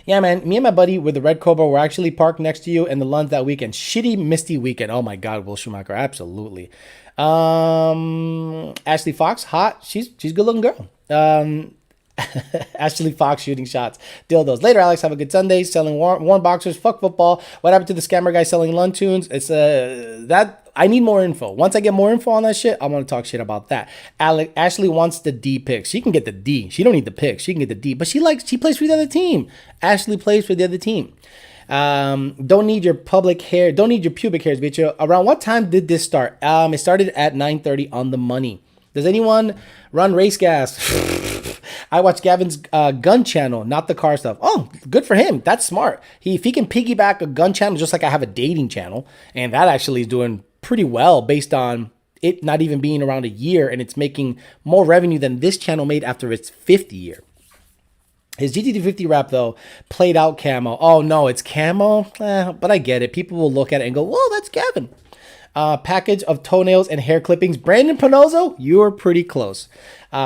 Yeah, man, me and my buddy with the red Cobra were actually parked next to you in the Lund that weekend. Shitty, misty weekend. Oh, my God, Will Schumacher, absolutely. Ashley Fox, hot. She's a good-looking girl. Ashley Fox shooting shots. Dildos. Later, Alex, have a good Sunday. Selling worn boxers. Fuck football. What happened to the scammer guy selling Lund tunes? It's that... I need more info. Once I get more info on that shit, I'm going to talk shit about that. Ashley wants the D pick. She can get the D. She don't need the pick. She can get the D. But she plays for the other team. Ashley plays for the other team. Don't need your pubic hairs, bitch. Around what time did this start? It started at 9:30 on the money. Does anyone run race gas? I watch Gavin's gun channel, not the car stuff. Oh, good for him. That's smart. If he can piggyback a gun channel, just like I have a dating channel, and that actually is doing pretty well based on it not even being around a year, and it's making more revenue than this channel made after its 50th year. His GT250 wrap, though, played out camo. Oh, no, it's camo? But I get it. People will look at it and go, whoa, that's Gavin. Package of toenails and hair clippings. Brandon Panozzo, you're pretty close.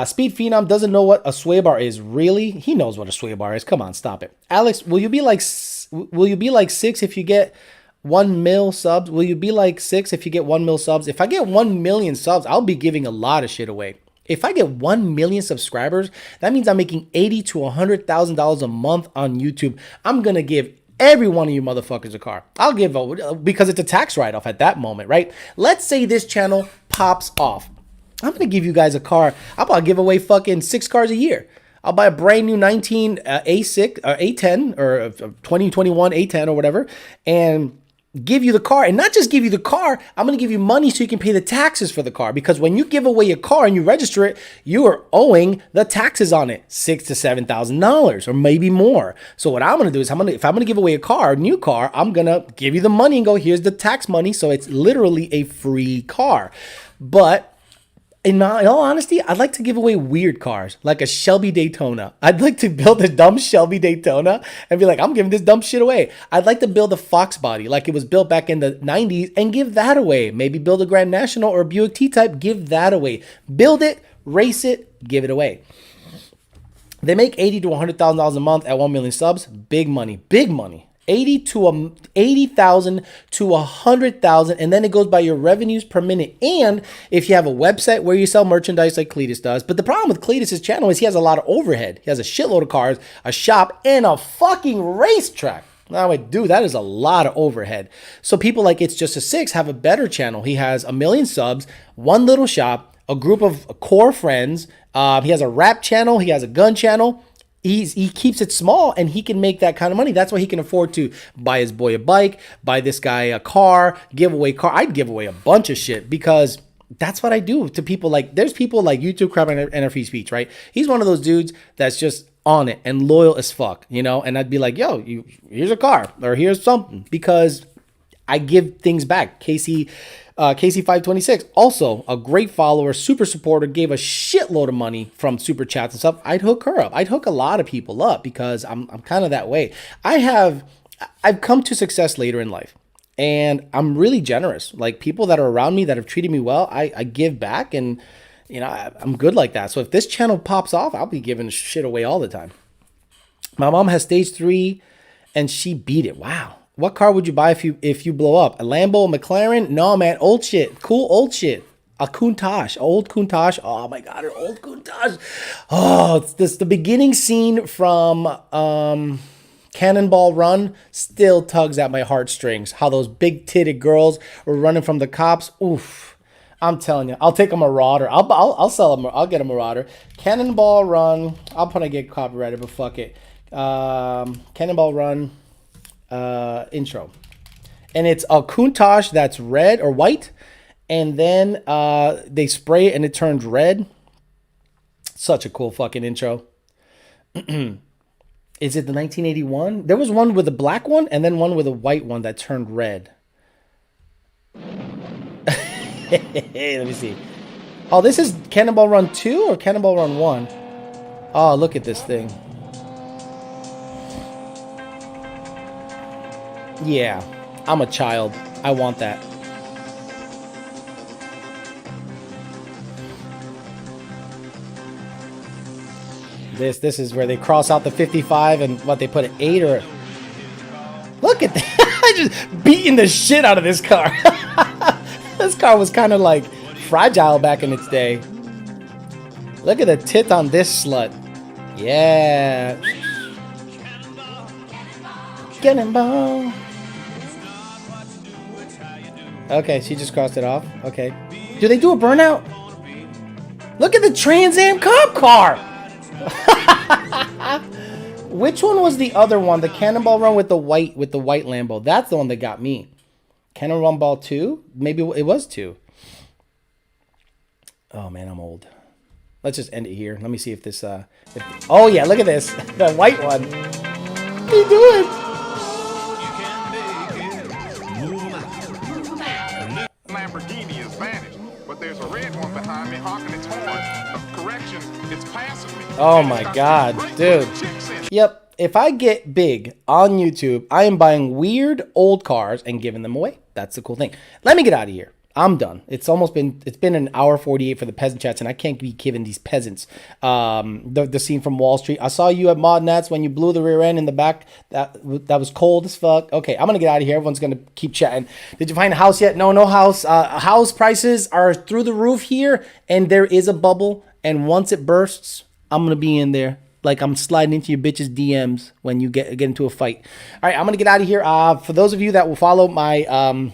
Speed Phenom doesn't know what a sway bar is. Really? He knows what a sway bar is. Come on, stop it. Alex, will you be like 6 if you get 1 mil subs? Will you be like 6 if you get 1 mil subs? If I get 1 million subs, I'll be giving a lot of shit away. If I get 1 million subscribers, that means I'm making $80,000 to $100,000 a month on YouTube. I'm gonna give every one of you motherfuckers a car. I'll give because it's a tax write-off at that moment, right? Let's say this channel pops off. I'm gonna give you guys a car. I'll probably give away fucking 6 cars a year. I'll buy a brand new 19 A6 or A10 or 2021 A10 or whatever, and give you the car. And not just give you the car, I'm going to give you money so you can pay the taxes for the car. Because when you give away a car and you register it, you are owing the taxes on it, $6,000 to $7,000 or maybe more. So what I'm going to do is if I'm going to give away a new car, I'm going to give you the money and go, here's the tax money. So it's literally a free car. But in all honesty, I'd like to give away weird cars, like a Shelby Daytona. I'd like to build a dumb Shelby Daytona and be like, I'm giving this dumb shit away. I'd like to build a Fox body like it was built back in the 90s and give that away. Maybe build a Grand National or a Buick T-Type, give that away. Build it, race it, give it away. They make $80,000 to $100,000 a month at 1 million subs. Big money, big money. 80,000 to 100,000, and then it goes by your revenues per minute. And if you have a website where you sell merchandise like Cletus does, but the problem with Cletus's channel is he has a lot of overhead. He has a shitload of cars, a shop, and a fucking racetrack. Now, wait, dude, that is a lot of overhead. So people like It's Just a Six have a better channel. He has 1 million subs, one little shop, a group of core friends. He has a rap channel. He has a gun channel. He keeps it small, and he can make that kind of money. That's why he can afford to buy his boy a bike, buy this guy a car, give away car. I'd give away a bunch of shit because That's what I do to people. Like, there's people like YouTube Crap and Free Speech, right? He's one of those dudes that's just on it and loyal as fuck, you know? And I'd be like, yo, here's a car or here's something, because I give things back. Casey 526, also a great follower, super supporter, gave a shitload of money from super chats and stuff. I'd hook her up. I'd hook a lot of people up because I'm kind of that way. I've come to success later in life, and I'm really generous. Like, people that are around me that have treated me well, I give back, and you know, I'm good like that. So if this channel pops off, I'll be giving shit away all the time. My mom has stage 3 and she beat it. Wow. What car would you buy if you blow up? A Lambo, a McLaren? No, man, old shit. Cool old shit. A Countach, old Countach. Oh my God, an old Countach. Oh, it's this, the beginning scene from Cannonball Run still tugs at my heartstrings. How those big titted girls were running from the cops. Oof. I'm telling you, I'll take a Marauder. I'll sell them. I'll get a Marauder. Cannonball Run. I'll probably get copyrighted, but fuck it. Cannonball Run. Intro, and it's a Countach that's red or white, and then they spray it and it turns red. Such a cool fucking intro. Is it the 1981? There was one with a black one and then one with a white one that turned red. Let me see. Oh, this is Cannonball Run 2 or Cannonball Run 1? Oh, look at this thing. Yeah, I'm a child. I want that. This is where they cross out the 55 and what they put at 8 or... Look at that. I just beating the shit out of this car. This car was kind of like fragile back in its day. Look at the tit on this slut. Yeah. Cannonball. Okay, she just crossed it off. Okay. Do they do a burnout? Look at the Trans Am cop car. Which one was the other one? The Cannonball Run with the white Lambo. That's the one that got me. Cannonball 2? Maybe it was 2. Oh man, I'm old. Let's just end it here. Let me see if this oh yeah, look at this. The white one. What are you doing? Lamborghini is vanished, but there's a red one behind me honking its horn. Correction, it's passing me. Oh my God, dude. Yep. If I get big on YouTube, I am buying weird old cars and giving them away. That's the cool thing. Let me get out of here. I'm done. It's been an hour 48 for the peasant chats, and I can't be giving these peasants the scene from Wall Street. I saw you at Mod Nats when you blew the rear end in the back. That was cold as fuck. Okay, I'm gonna get out of here. Everyone's gonna keep chatting. Did you find a house yet? No house. House prices are through the roof here, and there is a bubble. And once it bursts, I'm gonna be in there. Like I'm sliding into your bitch's DMs when you get into a fight. All right, I'm gonna get out of here. For those of you that will follow my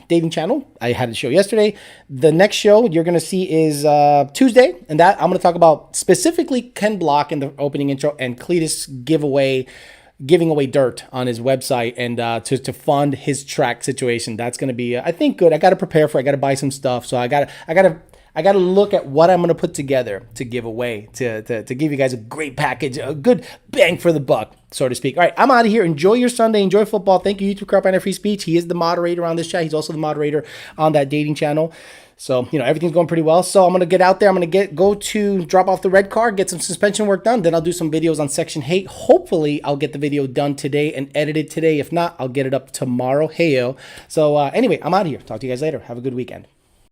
dating channel, I had a show yesterday. The next show you're gonna see is Tuesday, and that I'm gonna talk about specifically Ken Block in the opening intro and Cletus giving away dirt on his website and to fund his track situation. That's gonna be I think good. I gotta prepare for it. I gotta buy some stuff, so I gotta look at what I'm going to put together to give away, to give you guys a great package, a good bang for the buck, so to speak. All right, I'm out of here. Enjoy your Sunday. Enjoy football. Thank you, YouTube Crap and Free Speech. He is the moderator on this chat. He's also the moderator on that dating channel. So, you know, everything's going pretty well. So I'm going to get out there. I'm going to go to drop off the red car, get some suspension work done. Then I'll do some videos on Section 8. Hopefully, I'll get the video done today and edited today. If not, I'll get it up tomorrow. Heyo. So anyway, I'm out of here. Talk to you guys later. Have a good weekend.